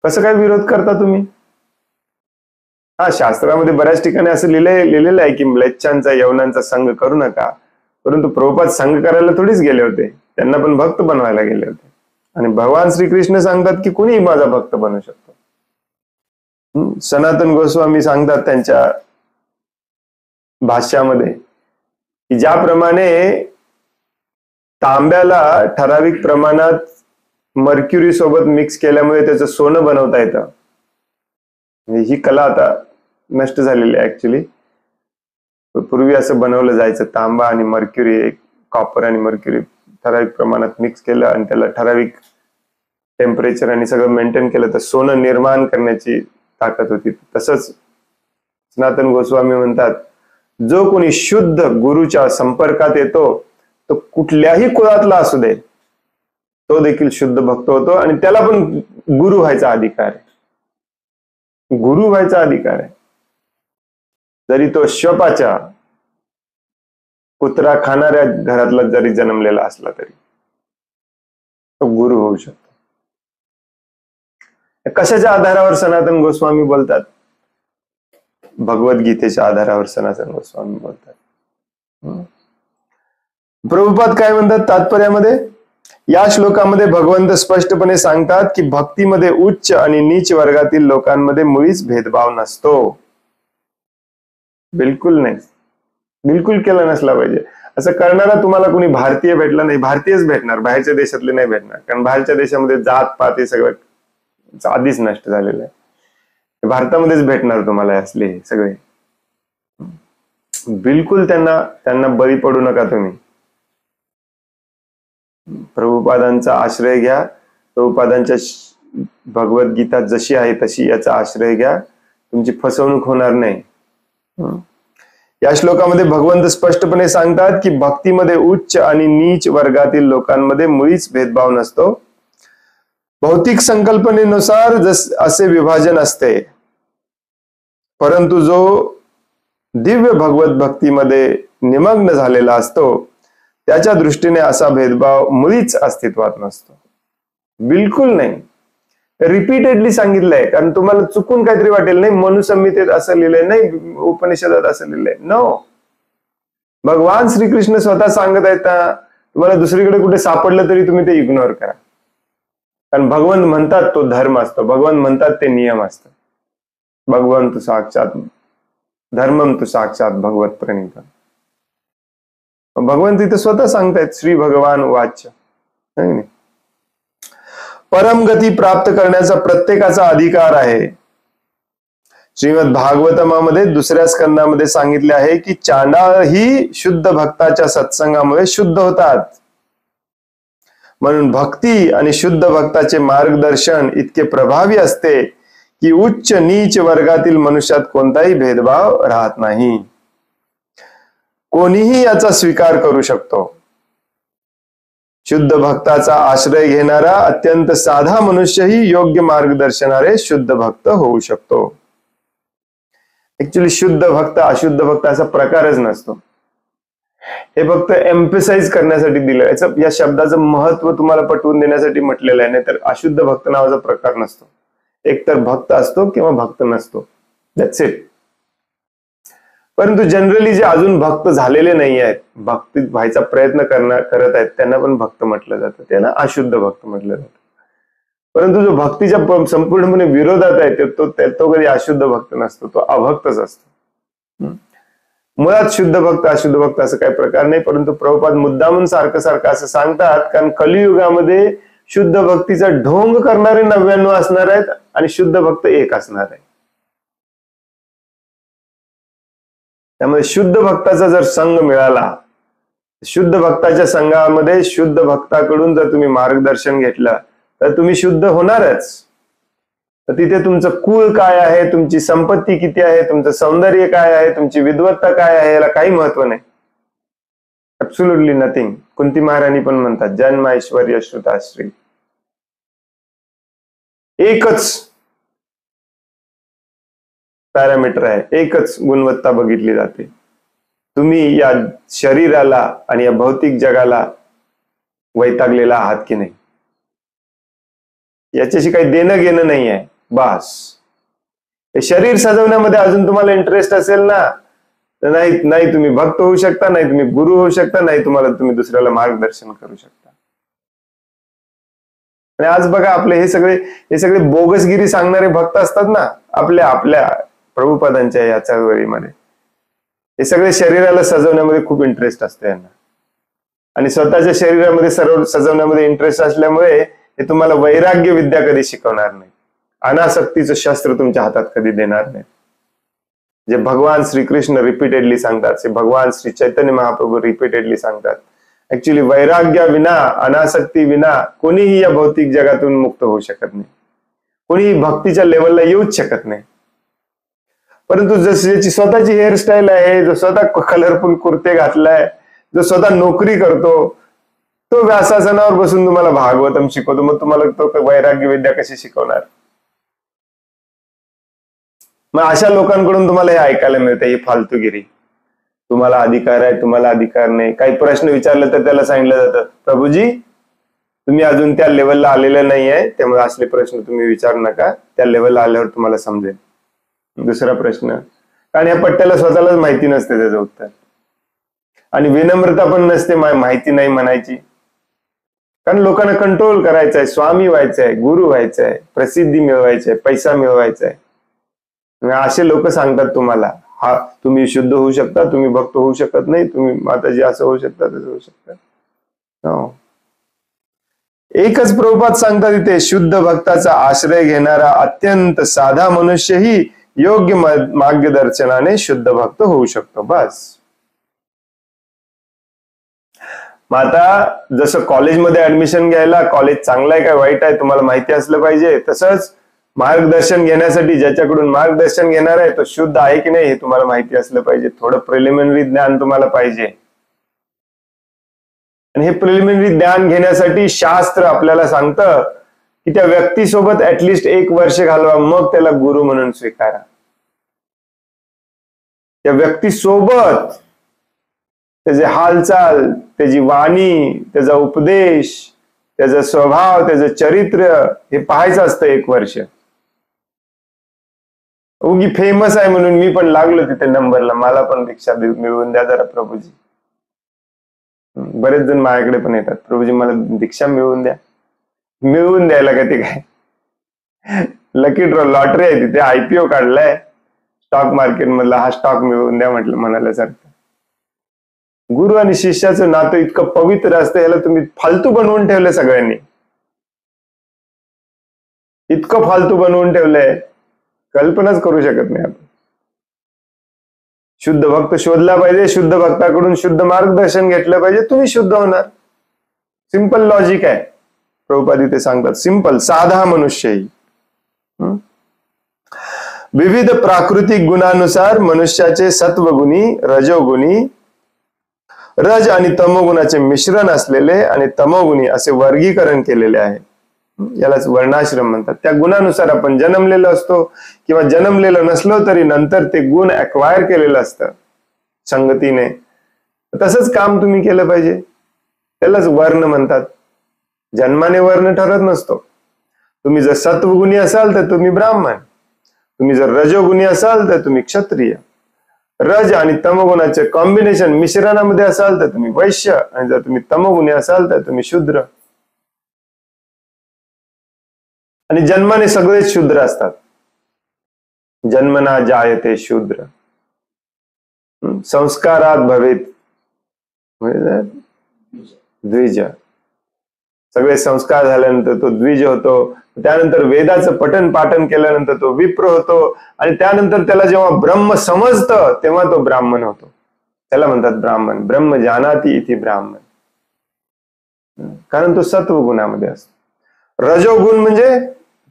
Speaker 1: कसं काय विरोध करता तुम्ही? हा, शास्त्रामध्ये बऱ्याच ठिकाणी असं लिहिलेलं आहे की म्लेच्छांचा यवनांचा संघ करू नका, परंतु प्रभुपाद संघ करायला थोडीच गेले होते, त्यांना पण भक्त बनवायला गेले होते. आणि भगवान श्रीकृष्ण सांगतात की कुणीही माझा भक्त बनू शकतो. सनातन गोस्वामी सांगतात त्यांच्या भाष्यामध्ये की ज्याप्रमाणे तांब्याला ठराविक प्रमाणात मर्क्युरी सोबत मिक्स केल्यामुळे त्याचं सोनं बनवता येतं, ही कला आता नष्ट झालेली आहे ऍक्च्युली. पूर्वी असं बनवलं जायचं, तांबा आणि मर्क्युरी, एक कॉपर आणि मर्क्युरी ठराविक प्रमाणात मिक्स केलं आणि त्याला ठराविक टेम्परेचर आणि सगळं मेंटेन केलं तर सोनं निर्माण करण्याची ताकद होती. तसंच सनातन गोस्वामी म्हणतात, जो कोणी शुद्ध गुरुच्या संपर्कात येतो तो कुठल्याही कुळातला असू दे, तो देखील शुद्ध भक्त होतो आणि त्याला पण गुरु व्हायचा अधिकार आहे. गुरु व्हायचा अधिकार आहे, जरी तो श्वपाच्या कुत्रा खाणाऱ्या घरातला जरी जन्मलेला असला तरी तो गुरु होऊ शकतो. कशाच्या आधारावर सनातन गोस्वामी बोलतात? भगवद्गीतेच्या आधारावर सनातन गोस्वामी बोलतात. प्रभुपाद काय म्हणतात तात्पर्यामध्ये? या श्लोकामध्ये भगवंत स्पष्टपणे सांगतात की भक्तीमध्ये उच्च आणि नीच वर्गातील लोकांमध्ये मुळीच भेदभाव नसतो. बिलकुल नाही, बिलकुल केला नसला पाहिजे. असं करणारा तुम्हाला कोणी भारतीय भेटला नाही, भारतीयच भेटणार, बाहेरच्या देशातले नाही भेटणार. कारण बाहेरच्या देशामध्ये जात पात हे सगळं आधीच नष्ट झालेलं आहे. भारतामध्येच भेटणार तुम्हाला असले सगळे. बिलकुल त्यांना बळी पडू नका तुम्ही. प्रभुपादांचा आश्रय घ्या, प्रभुपादांच्या भगवद्गीता जशी आहे तशी याचा आश्रय घ्या, तुमची फसवणूक होणार नाही. या श्लोकामध्ये भगवंत स्पष्टपणे सांगतात की भक्तीमध्ये उच्च आणि नीच वर्गातील लोकांमध्ये मुळीच भेदभाव नसतो. भौतिक संकल्पनेनुसार असे विभाजन असते, परंतु जो दिव्य भगवत भक्तीमध्ये निमग्न झालेला असतो त्याच्या दृष्टीने असा भेदभाव मुळीच अस्तित्वात नसतो. बिलकुल नाही. रिपीटेडली सांगितलंय, कारण तुम्हाला चुकून काहीतरी वाटेल, नाही मनुसंहितेत असं लिहिलंय, नाही उपनिषदात असं लिहिलंय. नो, भगवान श्रीकृष्ण स्वतः सांगत आहेत. तुम्हाला दुसरीकडे कुठे सापडलं तरी तुम्ही ते इग्नोर करा. कारण भगवंत म्हणतात तो धर्म असतो, भगवंत म्हणतात ते नियम असतात. भगवंत साक्षात धर्मम तू साक्षात भगवत प्रणीत. भगवंत इथे स्वतः सांगतायत, श्री भगवान वाच्य. परम गती प्राप्त करण्याचा प्रत्येकाचा अधिकार आहे. श्रीमद भागवतमामध्ये दुसऱ्या स्कंदामध्ये सांगितले आहे की चांडाळ ही शुद्ध भक्ताच्या सत्संगामुळे शुद्ध होतात. म्हणून भक्ती आणि शुद्ध भक्ताचे मार्गदर्शन इतके प्रभावी असते की उच्च नीच वर्गातील मनुष्यात कोणताही भेदभाव राहत नाही. कोणीही याचा स्वीकार करू शकतो. शुद्ध भक्ताचा आश्रय घेणारा अत्यंत साधा मनुष्यही योग्य मार्गदर्शनाने शुद्ध भक्त होऊ शकतो. ऍक्च्युली शुद्ध भक्त अशुद्ध भक्त असा प्रकारच नसतो. हे फक्त एम्फसाइज करण्यासाठी दिलं, या शब्दाचं महत्व तुम्हाला पटवून देण्यासाठी म्हटलेलं आहे. नाही तर अशुद्ध भक्त नावाचा प्रकार नसतो. एक तर भक्त असतो किंवा भक्त नसतो, दॅट्स इट. परंतु जनरली जे अजून भक्त झालेले नाही आहेत, भक्ती व्हायचा प्रयत्न करत आहेत, त्यांना पण भक्त म्हटलं जातं, त्यांना अशुद्ध भक्त म्हटलं जातं. परंतु जो भक्तीच्या संपूर्णपणे विरोधात आहे तो कधी अशुद्ध भक्त नसतो, तो अभक्तच असतो. मुळात शुद्ध भक्त अशुद्ध भक्त असं काही प्रकार नाही. परंतु प्रभुपाद मुद्दामून सारखं सारखं असं सांगतात, कारण कलियुगामध्ये शुद्ध भक्तीचा ढोंग करणारे 99 असणार आहेत आणि शुद्ध भक्त एक असणार आहे. त्यामुळे शुद्ध भक्ताचा जर संघ मिळाला, शुद्ध भक्ताच्या संघामध्ये शुद्ध भक्ताकडून जर तुम्ही मार्गदर्शन घेतलं तर तुम्ही शुद्ध होणारच. तर तिथे तुमचं कुळ काय आहे, तुमची संपत्ती किती आहे, तुमचं सौंदर्य काय आहे, तुमची विद्वत्ता काय आहे, याला काही महत्व नाही. Absolutely nothing. कुंती महाराणी पण म्हणतात, जन्म ऐश्वर्य श्रुताश्री. एकच पॅरामीटर आहे, एकच गुणवत्ता बघितली जाते. तुम्ही या शरीराला आणि या भौतिक जगाला वैतागलेला आहात की नाही, याच्याशी काही देणं घेणं नाही आहे. बस शरीर सजवण्यामध्ये अजून तुम्हाला इंटरेस्ट असेल ना, तर नाही तुम्ही भक्त होऊ शकता, नाही तुम्ही गुरु होऊ शकता, नाही तुम्ही दुसऱ्याला मार्गदर्शन करू शकता. आणि आज बघा आपले हे सगळे बोगसगिरी सांगणारे भक्त असतात ना, आपल्या प्रभुपादांच्या या चळवळीमध्ये, हे सगळे शरीराला सजवण्यामध्ये खूप इंटरेस्ट असतो यांना. आणि स्वतःच्या शरीरामध्ये सर्व सजवण्यामध्ये इंटरेस्ट असल्यामुळे हे तुम्हाला वैराग्य विद्या कधी शिकवणार नाही, अनासक्तीचं शस्त्र तुमच्या हातात कधी देणार नाही. जे भगवान श्रीकृष्ण रिपीटेडली सांगतात, जे भगवान श्री चैतन्य महाप्रभू रिपीटेडली सांगतात, ऍक्च्युली वैराग्य विना, अनासक्ती विना कोणीही या भौतिक जगातून मुक्त होऊ शकत नाही, कोणीही भक्तीच्या लेवलला येऊच शकत नाही. परंतु ज्याची स्वतःची हेअरस्टाईल आहे, जो स्वतः कलरफुल कुर्ते घातलाय, जो स्वतः नोकरी करतो, तो व्यासासनावर बसून तुम्हाला भागवतम शिकवतो, मग तुम्हाला तो वैराग्य विद्या कशी शिकवणार? मग अशा लोकांकडून तुम्हाला हे ऐकायला मिळतं, ही फालतूगिरी. तुम्हाला अधिकार आहे, तुम्हाला अधिकार नाही. काही प्रश्न विचारले तर त्याला सांगितलं जातं, प्रभूजी तुम्ही अजून त्या लेवलला आलेले नाही आहे, त्यामुळे असले प्रश्न तुम्ही विचारू नका, त्या लेवलला आल्यावर तुम्हाला समजेल. दुसरा प्रश्न, कारण या पट्ट्याला स्वतःलाच माहिती नसते त्याचं उत्तर, आणि विनम्रता पण नसते माहिती नाही म्हणायची. कारण लोकांना कंट्रोल करायचं आहे, स्वामी व्हायचं आहे, गुरु व्हायचं आहे, प्रसिद्धी मिळवायची आहे, पैसा मिळवायचा आहे. असे लोक सांगतात तुम्हाला, हा तुम्ही शुद्ध होऊ शकता, तुम्ही भक्त होऊ शकत नाही, तुम्ही माताजी असं होऊ शकता, तसं होऊ शकता. हो, एकच प्रभुपाद सांगतात इथे, शुद्ध भक्ताचा आश्रय घेणारा अत्यंत साधा मनुष्यही योग्य मार्गदर्शनाने शुद्ध भक्त होऊ शकतो. बस. मग आता जसं कॉलेजमध्ये ऍडमिशन घ्यायला कॉलेज चांगलं आहे काय वाईट आहे तुम्हाला माहिती असलं पाहिजे, तसंच मार्गदर्शन घेण्यासाठी ज्याच्याकडून मार्गदर्शन घेणार आहे तो शुद्ध आहे की नाही हे तुम्हाला माहिती असलं पाहिजे. थोडं प्रिलिमिनरी ज्ञान तुम्हाला पाहिजे, आणि हे प्रिलिमिनरी ज्ञान घेण्यासाठी शास्त्र आपल्याला सांगतं की त्या व्यक्तीसोबत ऍटलिस्ट 1 वर्ष घालवा, मग त्याला गुरु म्हणून स्वीकारा. त्या व्यक्तीसोबत त्याचे हालचाल, त्याची वाणी, त्याचा उपदेश, त्याचा स्वभाव, त्याचं चरित्र हे पाहायचं असतं 1 वर्ष. उगी फेमस आहे म्हणून मी पण लागलो तिथे नंबरला, मला पण दीक्षा मिळवून द्या जरा प्रभूजी. बरेच जण माझ्याकडे पण येतात, प्रभूजी मला दीक्षा मिळवून द्या. मिळवून द्यायला का ते काय लकी ड्रॉ लॉटरी आहे तिथे, IPO काढलाय स्टॉक मार्केट मधला, हा स्टॉक मिळवून द्या म्हटलं म्हणाल्यासारखं. गुरु आणि शिष्याचं नातं इतकं पवित्र असतं, याला तुम्ही फालतू बनवून ठेवलंय सगळ्यांनी. इतकं फालतू बनवून ठेवलंय, कल्पनाच करू शकत नाही आपण. शुद्ध भक्त शोधला पाहिजे, शुद्ध भक्ताकडून शुद्ध मार्गदर्शन घेतलं पाहिजे, तुम्ही शुद्ध होणार. सिंपल लॉजिक आहे. प्रभुपाद इथे सांगतात, सिंपल, साधा मनुष्यही. विविध प्राकृतिक गुणानुसार मनुष्याचे सत्वगुणी, रजोगुणी, रज आणि तमोगुणाचे मिश्रण असलेले आणि तमोगुणी असे वर्गीकरण केलेले आहे. यालाच वर्णाश्रम म्हणतात. त्या गुणानुसार आपण जन्मलेलो असतो किंवा जन्मलेलो नसलो तरी नंतर ते गुण अक्वायर केलेलं असतं संगतीने. तसंच काम तुम्ही केलं पाहिजे, त्यालाच वर्ण म्हणतात. जन्माने वर्ण ठरत नसतो. तुम्ही जर सत्वगुणी असाल तर तुम्ही ब्राह्मण, तुम्ही जर रजोगुणी असाल तर तुम्ही क्षत्रिय, रज आणि तमोगुणाचे कॉम्बिनेशन मिश्रणामध्ये असाल तर तुम्ही वैश्य, आणि जर तुम्ही तमोगुणी असाल तर तुम्ही शूद्र. आणि जन्माने सगळेच शूद्र असतात. जन्मना जायते शूद्र, संस्कारात भवेत म्हणजे द्विज. सगळे संस्कार झाल्यानंतर तो द्विज होतो. त्यानंतर वेदाचं पठन पाठन केल्यानंतर तो विप्र होतो, आणि त्यानंतर त्याला जेव्हा ब्रह्म समजतं तेव्हा तो ब्राह्मण होतो. त्याला म्हणतात ब्राह्मण. ब्रह्म जानाति इति ब्राह्मण, कारण तो सत्व गुणामध्ये असतो. रजोगुण म्हणजे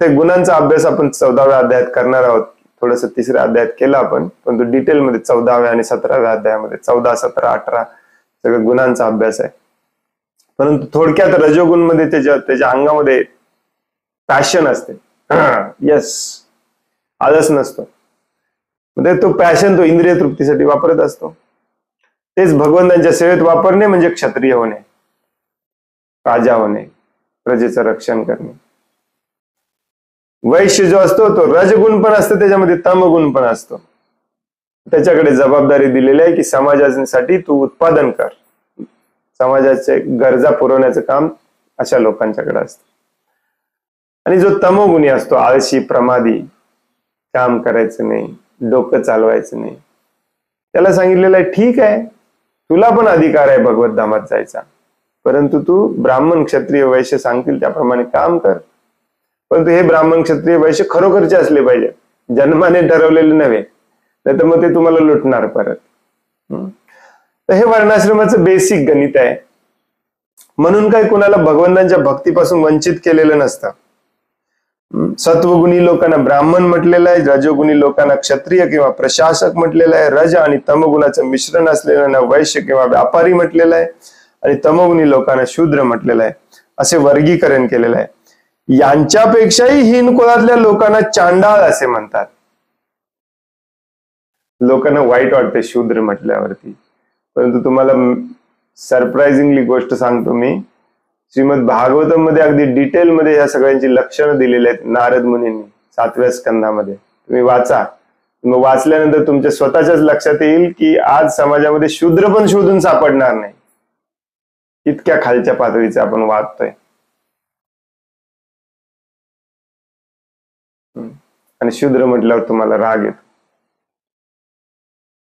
Speaker 1: ते गुणांचा अभ्यास आपण 14व्या अध्यायात करणार आहोत. थोडस 3ऱ्या अध्यायात केला आपण, पण तो डिटेलमध्ये 14व्या आणि 17व्या अध्यायामध्ये 14, 17, 18 सगळं गुणांचा अभ्यास आहे. परंतु थोडक्यात रजोगुण मध्ये त्याच्या अंगामध्ये पॅशन असते. यस, आळस नसतो. म्हणजे तो पॅशन तो इंद्रिय तृप्तीसाठी वापरत असतो. तेच भगवंतांच्या सेवेत वापरणे म्हणजे क्षत्रिय होणे, राजा होणे, प्रजेचं रक्षण करणे. वैश्य जो असतो तो रजगुण पण असतो, त्याच्यामध्ये तमगुण पण असतो. त्याच्याकडे जबाबदारी दिलेली आहे की समाजासाठी तू उत्पादन कर, समाजाचे गरजा पुरवण्याचं काम अशा लोकांच्याकडे असतं. आणि जो तमोगुणी असतो, आळशी, प्रमादी, काम करायचं नाही, डोकं चालवायचं नाही, त्याला सांगितलेलं आहे ठीक आहे, तुला पण अधिकार आहे भगवत धामात जायचा, परंतु तू ब्राह्मण, क्षत्रिय, वैश्य सांगतील त्याप्रमाणे काम कर. परंतु हे ब्राह्मण, क्षत्रिय, वैश्य खरोखरचे असले पाहिजे, जन्माने ठरवलेले नव्हे, नाही तर मग ते तुम्हाला लुटणार परत. तर हे वर्णाश्रमाचं बेसिक गणित आहे. म्हणून काय कुणाला भगवंतांच्या भक्तीपासून वंचित केलेलं नसतं. सत्वगुणी लोकांना ब्राह्मण म्हटलेलं आहे, रजोगुणी लोकांना क्षत्रिय किंवा प्रशासक म्हटलेलं आहे, रज आणि तमगुणाचं मिश्रण असलेल्यांना वैश्य किंवा व्यापारी म्हटलेलं आहे, आणि तमोगुणी लोकांना शूद्र म्हटलेलं आहे. असे वर्गीकरण केलेलं आहे. यांच्यापेक्षाही हीन कुळातल्या लोकांना चांडाळ असे म्हणतात. लोकांना वाईट वाटते शूद्र म्हटल्यावरती, परंतु तुम्हाला सरप्राइझिंगली गोष्ट सांगतो मी, श्रीमद भागवतम मध्ये अगदी डिटेल मध्ये या सगळ्यांची लक्षणं दिलेली आहेत नारद मुनींनी 7व्या स्कंदामध्ये. तुम्ही वाचा, मग वाचल्यानंतर तुमच्या स्वतःच्याच लक्षात येईल की आज समाजामध्ये शूद्र पण शोधून सापडणार नाही, इतक्या खालच्या पातळीचे आपण वागतोय. आणि शूद्र म्हटल्यावर तुम्हाला राग येतो.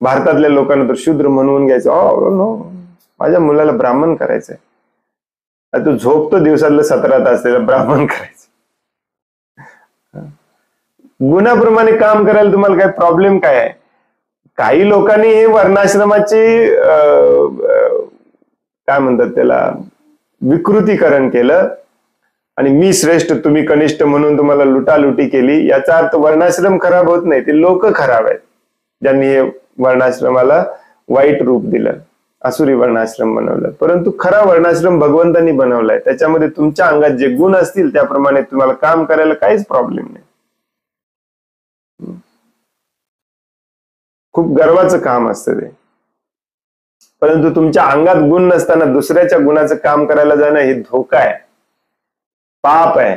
Speaker 1: भारतातल्या लोकांना तर शूद्र म्हणून घ्यायचं, नो, माझ्या मुलाला ब्राह्मण करायचंय. तू झोपतो दिवसातलं 17 तास, त्याला ब्राह्मण करायचं. गुणाप्रमाणे काम करायला तुम्हाला काय प्रॉब्लेम काय आहे? काही लोकांनी हे वर्णाश्रमाची काय म्हणतात त्याला, विकृतीकरण केलं, आणि मी श्रेष्ठ तुम्ही कनिष्ठ म्हणून तुम्हाला लुटालुटी केली. याचा अर्थ वर्णाश्रम खराब होत नाही, ते लोक खराब आहेत ज्यांनी हे वर्णाश्रमाला वाईट रूप दिलं, आसुरी वर्णाश्रम बनवलं. परंतु खरा वर्णाश्रम भगवंतांनी बनवलाय, त्याच्यामध्ये तुमच्या अंगात जे गुण असतील त्याप्रमाणे तुम्हाला काम करायला काहीच प्रॉब्लेम नाही. खूप गर्वाचं काम असतं ते. परंतु तुमच्या अंगात गुण नसताना दुसऱ्याच्या गुणाचं काम करायला जाणं हे धोका आहे, पाप आहे.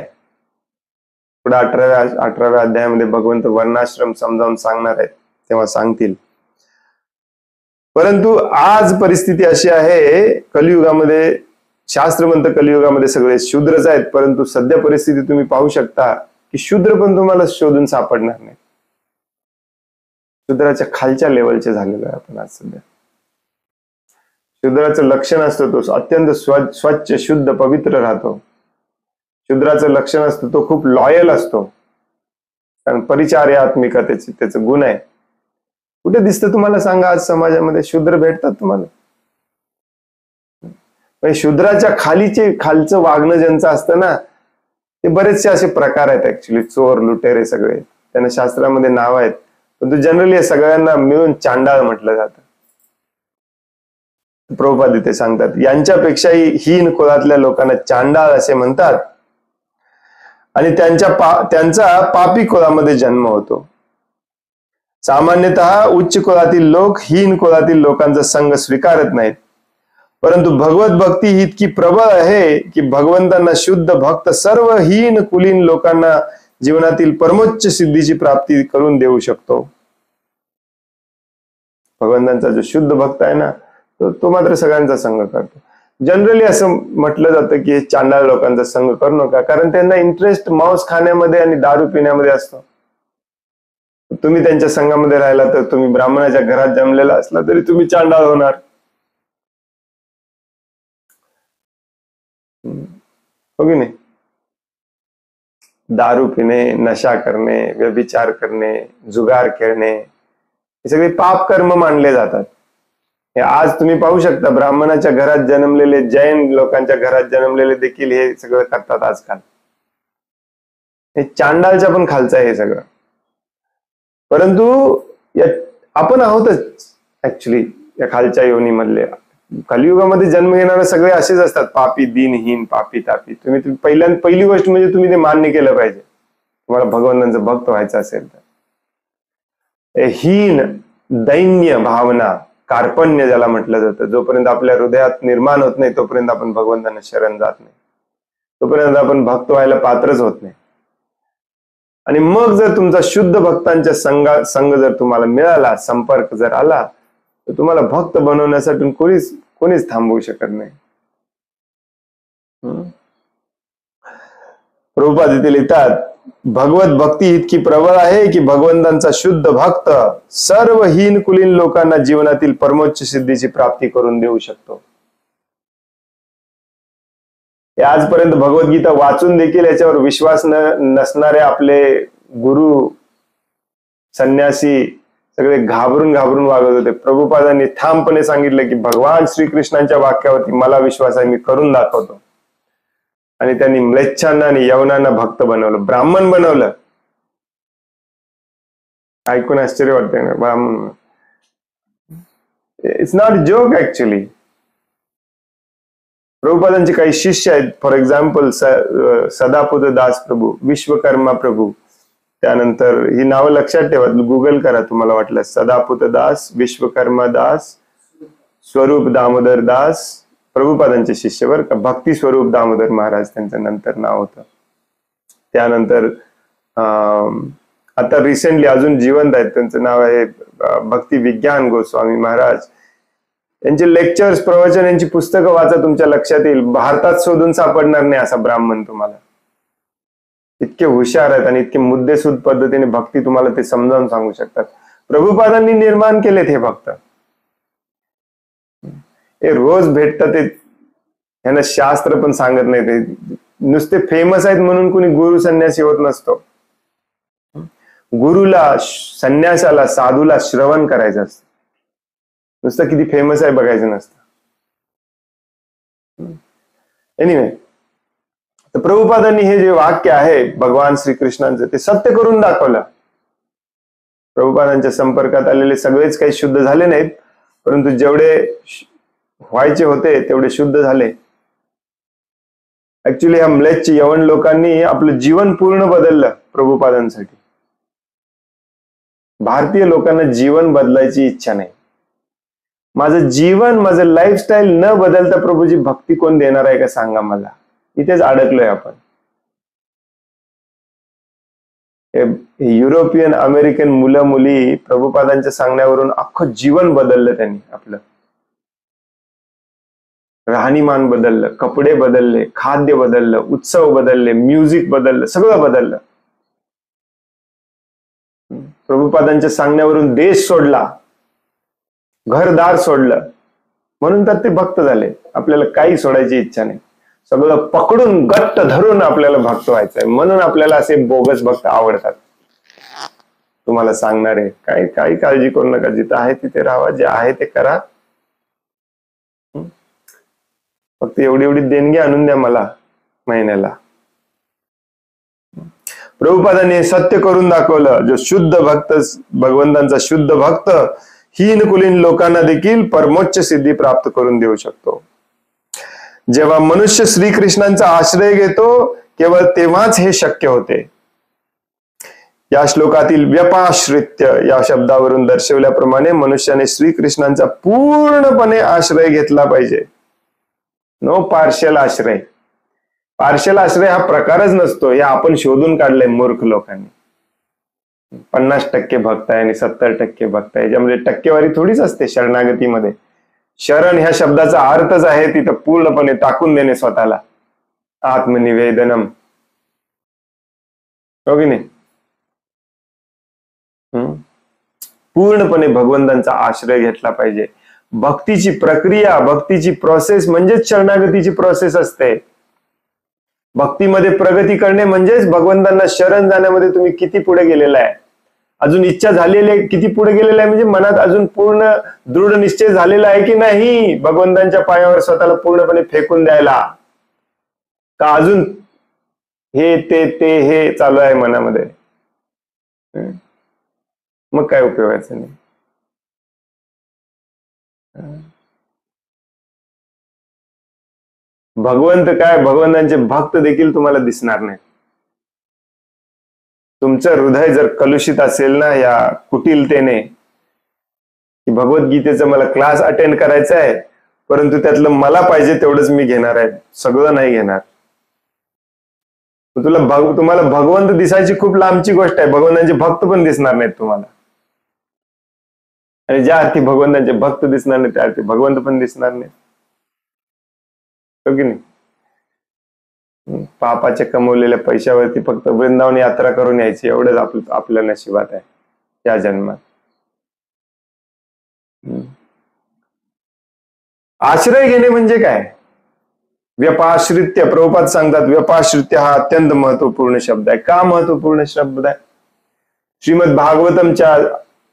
Speaker 1: पुढे 18व्या अध्यायामध्ये भगवंत वर्णाश्रम समजावून सांगणार आहेत, तेव्हा सांगतील. परंतु आज परिस्थिती अशी आहे कलियुगामध्ये, शास्त्र म्हणतं कलियुगामध्ये सगळे शूद्रच आहेत, परंतु सध्या परिस्थिती तुम्ही पाहू शकता की शूद्र पण तुम्हाला शोधून सापडणार नाही. शूद्राच्या खालच्या लेवलचे झालेलो आहे आपण आज सध्या. शूद्राचं लक्षण असतं तो अत्यंत स्वच्छ शुद्ध पवित्र राहतो. शूद्राचं लक्षण असतं तो खूप लॉयल असतो, कारण परिचार्यात्मिका त्याचं गुण आहे. कुठे दिसतं तुम्हाला सांगा आज समाजामध्ये शूद्र भेटतात तुम्हाला? शूद्राच्या खालचं वागणं ज्यांचं असतं ना, ते बरेचसे असे प्रकार आहेत ऍक्च्युली. चोर लुटेरे सगळे, त्यांना शास्त्रामध्ये नाव आहेत, पण जनरली सगळ्यांना मिळून चांडाळ म्हटलं जातं. प्रभुपाद इथे सांगतात यांच्यापेक्षाही हीन कुळातल्या लोकांना चांडाळ असे म्हणतात आणि त्यांचा पापी कुळामध्ये जन्म होतो. सामान्यतः उच्च कुळातील लोक हीन कुळातील लोकांचा संग स्वीकारत नाहीत, परंतु भगवत भक्ती ही इतकी प्रबळ आहे की भगवंतांना शुद्ध भक्त सर्व हीन कुलीन लोकांना जीवनातील परमोच्च सिद्धीची प्राप्ती करून देऊ शकतो. भगवंतांचा जो शुद्ध भक्त आहे ना, तो मात्र सगळ्यांचा संग करतो. जनरली असं म्हटलं जातं की चांडाळ लोकांचा संग करू नका, कारण त्यांना इंटरेस्ट मांस खाण्यामध्ये आणि दारू पिण्यामध्ये असतो. तुम्ही त्यांच्या संघामध्ये राहिला तर तुम्ही ब्राह्मणाच्या घरात जन्मलेला असला तरी तुम्ही चांडाळ होणार. हो की नाही? दारू पिणे, नशा करणे, व्यभिचार करणे, जुगार खेळणे हे सगळे पाप कर्म मानले जातात. हे आज तुम्ही पाहू शकता ब्राह्मणाच्या घरात जन्मलेले, जैन लोकांच्या घरात जन्मलेले देखील हे सगळं करतात आजकाल. हे चांडाळच्या पण खालचं आहे हे सगळं. परंतु आपण आहोतच ऍक्च्युली या खालच्या योनीमधले. कलियुगामध्ये जन्म घेणारे सगळे असेच असतात, पापी दिनहीन पापी तापी. तुम्ही पहिली गोष्ट म्हणजे तुम्ही ते मान्य केलं पाहिजे, तुम्हाला भगवंतांचं भक्त व्हायचं असेल तर. हीन दैन्य भावना, कार्पण्य ज्याला म्हटलं जातं, जोपर्यंत आपल्या हृदयात निर्माण होत नाही तोपर्यंत आपण भगवंतांना शरण जात नाही, तोपर्यंत आपण भक्त व्हायला पात्रच होत नाही. आणि मग जर तुमचा शुद्ध भक्तांच्या संघ जर तुम्हाला मिळाला, संपर्क जर आला, तर तुम्हाला भक्त बनवण्यासाठी कोणीच थांबवू शकत नाही. प्रभुपाद इथे लिहितात भगवत भक्ती इतकी प्रबळ आहे की भगवंतांचा शुद्ध भक्त सर्व हीन कुलीन लोकांना जीवनातील परमोच्च सिद्धीची प्राप्ती करून देऊ शकतो. आजपर्यंत भगवद्गीता वाचून देखील याच्यावर विश्वास नसणारे आपले गुरु संन्यासी सगळे घाबरून वागत होते. प्रभुपादांनी ठामपणे सांगितलं की भगवान श्रीकृष्णांच्या वाक्यावरती मला विश्वास आहे, मी करून दाखवतो. आणि त्यांनी म्लेच्छांना आणि यवनांना भक्त बनवलं, ब्राह्मण बनवलं. ऐकून आश्चर्य वाटतंय ना, Brahmin. It's not joke actually. प्रभुपादांचे काही शिष्य आहेत, फॉर एक्झाम्पल सदापुत दास प्रभू, विश्वकर्मा प्रभू. त्यानंतर ही नावं लक्षात ठेवा, गुगल करा तुम्हाला वाटलं. सदापुत दास, विश्वकर्मा दास, स्वरूप दामोदर दास, प्रभुपादांचे शिष्य बरं का. भक्ती स्वरूप दामोदर महाराज त्यांचं नंतर नाव होतं. त्यानंतर आता रिसेंटली अजून जिवंत आहेत, त्यांचं नाव आहे भक्ती विज्ञान गोस्वामी महाराज. यांचे लेक्चर्स, प्रवचन, यांची पुस्तकं वाचा, तुमच्या लक्षात येईल. भारतात शोधून सापडणार नाही असा ब्राह्मण तुम्हाला. इतके हुशार आहेत आणि इतके मुद्देसूद पद्धतीने भक्ती तुम्हाला ते समजावून सांगू शकतात. प्रभुपादांनी निर्माण केलेत हे भक्त. हे रोज भेटतात, ते यांना शास्त्र पण सांगत नाही. ते नुसते फेमस आहेत म्हणून कोणी गुरु संन्यासी होत नसतो. गुरुला, संन्यासाला, साधूला श्रवण करायचं असतं, नुसतं किती फेमस आहे बघायचं नसतं. एनिवे, तर प्रभुपादांनी हे जे वाक्य आहे भगवान श्रीकृष्णांचं ते सत्य करून दाखवलं. प्रभुपादांच्या संपर्कात आलेले सगळेच काही शुद्ध झाले नाहीत, परंतु जेवढे व्हायचे होते तेवढे शुद्ध झाले. ऍक्च्युली ह्या म्लेच्छ यवन लोकांनी आपलं जीवन पूर्ण बदललं प्रभुपादांसाठी. भारतीय लोकांना जीवन बदलायची इच्छा नाही. माझं जीवन, माझं लाईफस्टाईल न बदलता प्रभूजी भक्ती कोण देणार आहे का सांगा मला. इथेच अडकलोय आपण. युरोपियन अमेरिकन मुलं मुली प्रभुपादांच्या सांगण्यावरून अख्खं जीवन बदललं त्यांनी आपलं. राहणीमान बदललं, कपडे बदलले, खाद्य बदललं, उत्सव बदलले, म्युझिक बदललं, सगळं बदललं. प्रभुपादांच्या सांगण्यावरून देश सोडला, घरदार सोडलं, म्हणून तर ते भक्त झाले. आपल्याला काही सोडायची इच्छा नाही, सगळं पकडून घट्ट धरून आपल्याला भक्त व्हायचंय. म्हणून आपल्याला असे बोगस भक्त आवडतात. तुम्हाला सांगणार आहे, काही काळजी करू नका, जिथं आहे तिथे राहा, जे आहे ते करा. फक्त एवढी देणगी आणून द्या मला महिन्याला. प्रभुपादांनी सत्य करून दाखवलं, जो शुद्ध भक्त, भगवंतांचा शुद्ध भक्त हीन कुलीन लोकांना देखील परमोच्च सिद्धी प्राप्त करून देऊ शकतो. जेव्हा मनुष्य श्रीकृष्णांचा आश्रय घेतो केवळ तेव्हाच हे शक्य होते. या श्लोकातील व्यपाश्रित्य या शब्दावरून दर्शवल्याप्रमाणे मनुष्याने श्रीकृष्णांचा पूर्णपणे आश्रय घेतला पाहिजे. नो पार्शल आश्रय. पार्शल आश्रय हा प्रकारच नसतो, हे आपण शोधून काढलंय मूर्ख लोकांनी. 50% भक्त आहे आणि 70% भक्त आहे, याच्यामध्ये टक्केवारी थोडीच असते शरणागतीमध्ये. शरण ह्या शब्दाचा अर्थच आहे तिथं पूर्णपणे टाकून देणे स्वतःला, आत्मनिवेदनम, हो की नाही? पूर्णपणे भगवंतांचा आश्रय घेतला पाहिजे. भक्तीची प्रक्रिया, भक्तीची प्रोसेस म्हणजेच शरणागतीची प्रोसेस असते. भक्तीमध्ये प्रगती करणे म्हणजेच भगवंतांना शरण जाण्यामध्ये तुम्ही किती पुढे गेलेला आहे, अजून इच्छा झालेली आहे, किती पुढे गेलेला आहे, म्हणजे मनात अजून पूर्ण दृढ निश्चय झालेला आहे की नाही भगवंतांच्या पायावर स्वतःला पूर्णपणे फेकून द्यायला, का अजून हे ते हे चालू आहे मनामध्ये. मग काय उपयोगाचं नाही. भगवंत काय, भगवंतांचे भक्त देखील तुम्हाला दिसणार नाही. तुमचं हृदय जर कलुषित असेल ना या कुटिलतेने, की भगवद्गीतेचा मला क्लास अटेंड करायचा आहे परंतु त्यातलं मला पाहिजे तेवढंच मी घेणार आहे, सगळं नाही घेणार, तुम्हाला भगवंत दिसायची खूप लांबची गोष्ट आहे, भगवंतांचे भक्त पण दिसणार नाहीत तुम्हाला. आणि ज्या अर्थी भगवंतांचे भक्त दिसणार नाही त्या अर्थी भगवंत पण दिसणार नाही, हो की नाही? पापाच्या कमवलेल्या पैशावरती फक्त वृंदावन यात्रा करून यायची, एवढंच आपल्या नशिबात आहे या जन्मात. आश्रय घेणे म्हणजे काय? व्यपाश्रित्य, प्रभुपाद सांगतात व्यपाश्रित्य हा अत्यंत महत्वपूर्ण शब्द आहे. का महत्वपूर्ण शब्द आहे? श्रीमद भागवतमच्या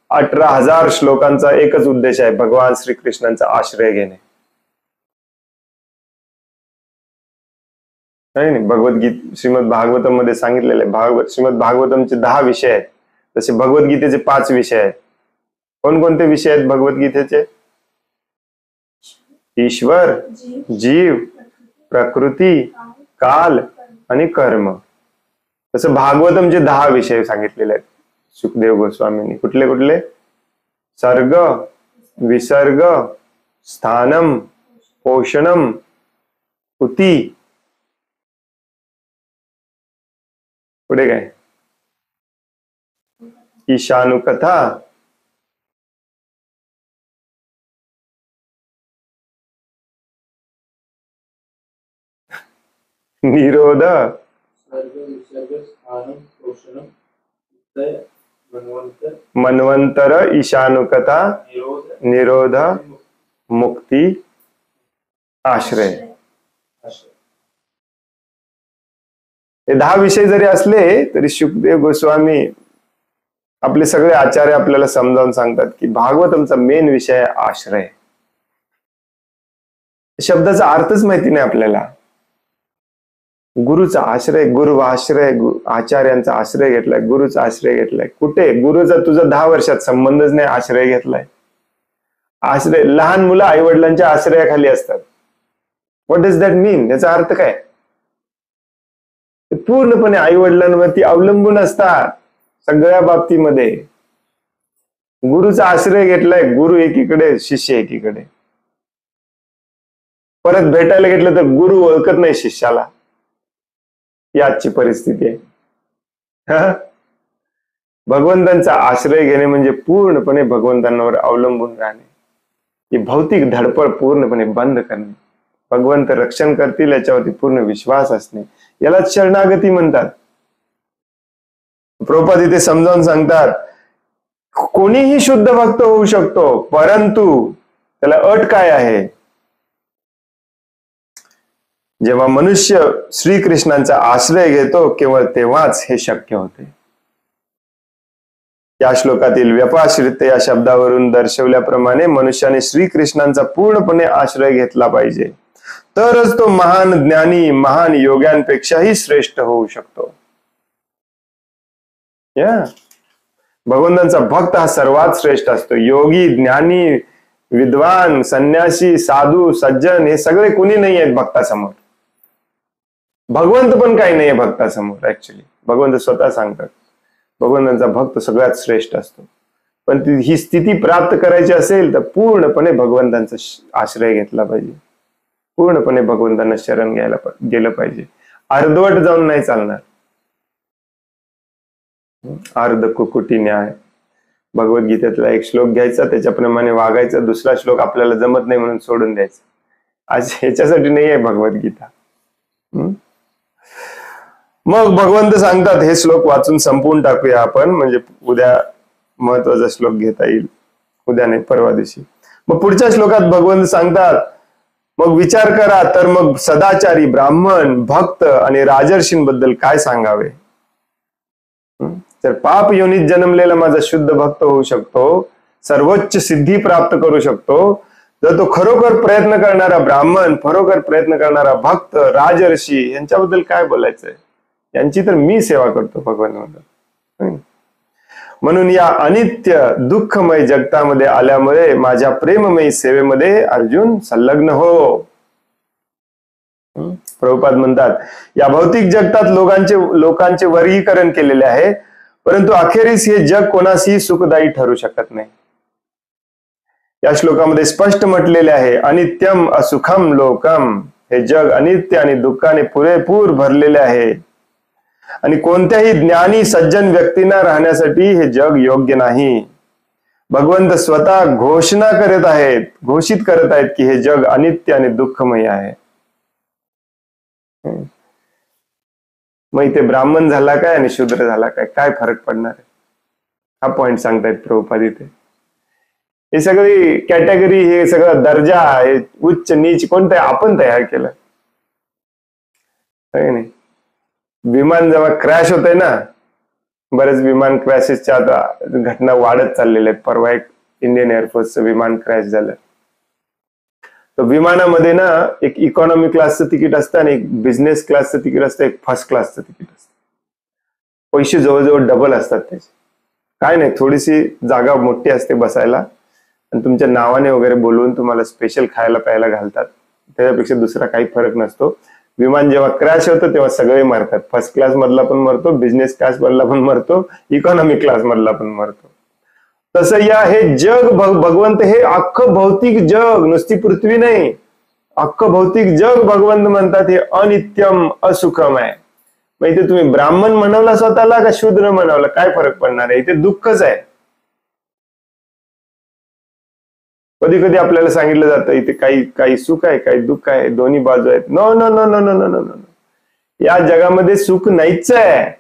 Speaker 1: 18,000 श्लोकांचा एकच उद्देश आहे, भगवान श्रीकृष्णांचा आश्रय घेणे. नाही, भगवद्गीता श्रीमद भागवतम मध्ये सांगितलेले आहे. श्रीमद भागवतमचे 10 विषय आहेत, तसे भगवद्गीतेचे 5 विषय आहेत. कोणकोणते विषय आहेत भगवद्गीतेचे? ईश्वर, जीव, प्रकृती, काल आणि कर्म. तसं भागवतमचे 10 विषय सांगितलेले आहेत सुखदेव गोस्वामींनी. कुठले कुठले? सर्ग, विसर्ग, स्थानम, पोषणम, उती. पुढे काय? ईशानुकथा, निरोध, मन्वंतर, ईशानुकथा, निरोध, मुक्ती, आश्रय. हे 10 विषय जरी असले तरी सुखदेव गोस्वामी आपले सगळे आचार्य आपल्याला समजावून सांगतात की भागवतमचा मेन विषय आहे आश्रय. शब्दाचा अर्थच माहिती नाही आपल्याला. गुरुचा आश्रय, गुरु आश्रय, आचार्यांचा आश्रय घेतलाय, गुरुचा आश्रय घेतलाय. कुठे? गुरुचा तुझा 10 वर्षात संबंधच नाही, आश्रय घेतलाय. आश्रय, लहान मुलं आई वडिलांच्या आश्रयाखाली असतात. व्हॉट डज दॅट मीन? याचा अर्थ काय? पूर्णपणे आई वडिलांवरती अवलंबून असतात सगळ्या बाबतीमध्ये. गुरुचा आश्रय घेतलाय, गुरु एकीकडे, शिष्य एकीकडे. परत भेटायला घेतलं तर गुरु ओळखत नाही शिष्याला. ही आजची परिस्थिती आहे. भगवंतांचा आश्रय घेणे म्हणजे पूर्णपणे भगवंतांवर अवलंबून राहणे, ही भौतिक धडपड पूर्णपणे बंद करणे. भगवंत रक्षण करतील याच्यावरती पूर्ण विश्वास असणे, यालाच शरणागती म्हणतात. प्रभुपाद इथे समजावून सांगतात, कोणीही शुद्ध भक्त होऊ शकतो, परंतु त्याला अट काय आहे? जेव्हा मनुष्य श्रीकृष्णांचा आश्रय घेतो केवळ तेव्हाच हे शक्य होते. या श्लोकातील व्यपाश्रित या शब्दावरून दर्शवल्याप्रमाणे मनुष्याने श्रीकृष्णांचा पूर्णपणे आश्रय घेतला पाहिजे, तरच तो महान ज्ञानी, महान योग्यांपेक्षाही श्रेष्ठ होऊ शकतो. भगवंतांचा भक्त हा सर्वात श्रेष्ठ असतो. योगी, ज्ञानी, विद्वान, संन्यासी, साधू, सज्जन हे सगळे कुणी नाही आहेत भक्तासमोर. भगवंत पण काही नाहीये भक्तासमोर. ऍक्च्युली भगवंत स्वतः सांगतात भगवंतांचा भक्त सगळ्यात श्रेष्ठ असतो. पण ही स्थिती प्राप्त करायची असेल तर पूर्णपणे भगवंतांचा आश्रय घेतला पाहिजे, पूर्णपणे भगवंतांना शरण गेलं पाहिजे. अर्धवट जाऊन नाही चालणार. अर्ध कुकुटी न्याय. भगवद्गीतेतला एक श्लोक घ्यायचा, त्याच्याप्रमाणे वागायचा, दुसरा श्लोक आपल्याला जमत नाही म्हणून सोडून द्यायचा. आज ह्याच्यासाठी नाही आहे भगवद्गीता. मग भगवंत सांगतात, हे श्लोक वाचून संपवून टाकूया आपण, म्हणजे उद्या महत्वाचा श्लोक घेता येईल. उद्या नाही, परवा दिवशी. मग पुढच्या श्लोकात भगवंत सांगतात, मग विचार करा तर मग सदाचारी, ब्राह्मण, भक्त आणि राजर्षींबद्दल काय सांगावे. तर पाप योनीत जन्मलेला माझा शुद्ध भक्त होऊ शकतो, सर्वोच्च सिद्धी प्राप्त करू शकतो, जर तो खरोखर प्रयत्न करणारा ब्राह्मण, खरोखर प्रयत्न करणारा भक्त, राजर्षी यांच्याबद्दल काय बोलायचंय, यांची तर मी सेवा करतो भगवान म्हणतात. म्हणून या अनित्य दुःखमय जगतामध्ये आल्यामुळे माझ्या प्रेममयी सेवेमध्ये अर्जुन संलग्न हो. प्रभुपाद म्हणतात, या भौतिक जगतात लोकांचे वर्गीकरण केलेले आहे, परंतु अखेरीस हे जग कोणाशीही सुखदायी ठरू शकत नाही. या श्लोकामध्ये स्पष्ट म्हटलेले आहे, अनित्यम असुखम लोकम. हे जग अनित्य आणि दुःखाने पुरेपूर भरलेले आहे आणि कोणत्याही ज्ञानी सज्जन व्यक्तींना राहण्यासाठी हे जग योग्य नाही. भगवंत स्वतः घोषित करत आहेत की हे जग अनित्य आणि दुःखमय आहे. मग इथे ब्राह्मण झाला काय आणि शूद्र झाला काय फरक पडणार आहे? हा पॉइंट सांगतायत प्रभुपाद इथे. हे सगळी कॅटेगरी, हे सगळा दर्जा, हे उच्च नीच कोणतं आपण तयार केलं नाही. विमान जेव्हा क्रॅश होतंय ना, बरेच विमान क्रॅशेसच्या आता घटना वाढत चाललेल्या आहेत. परवा एक इंडियन एअरफोर्सचं विमान क्रॅश झालं. तर विमानामध्ये ना एक इकॉनॉमी क्लासचं तिकीट असतं आणि एक बिझनेस क्लासचं तिकीट असतं, एक फर्स्ट क्लासचं तिकीट असतं. पैसे जवळजवळ डबल असतात त्याचे. काय नाही, थोडीशी जागा मोठी असते बसायला आणि तुमच्या नावाने वगैरे बोलवून तुम्हाला स्पेशल खायला प्यायला घालतात. त्याच्यापेक्षा दुसरा काही फरक नसतो. विमान जेव्हा क्रॅश होतं तेव्हा सगळे मरतात. फर्स्ट क्लास मधला पण मरतो, बिझनेस क्लास मधला पण मरतो, इकॉनॉमी क्लास मधला पण मरतो. तसं हे जग भगवंत, हे अख्खं भौतिक जग, नुसती पृथ्वी नाही, अख्खं भौतिक जग भगवंत म्हणतात हे अनित्यम असुखम आहे. मग इथे तुम्ही ब्राह्मण म्हणवला स्वतःला का शूद्र म्हणवला, काय फरक पडणार आहे? इथे दुःखच आहे. कधी कधी आपल्याला सांगितलं जातं इथे काही सुख आहे, काही दुःख आहे, दोन्ही बाजू आहेत. No no no no no no no no. या जगामध्ये सुख नाहीच आहे.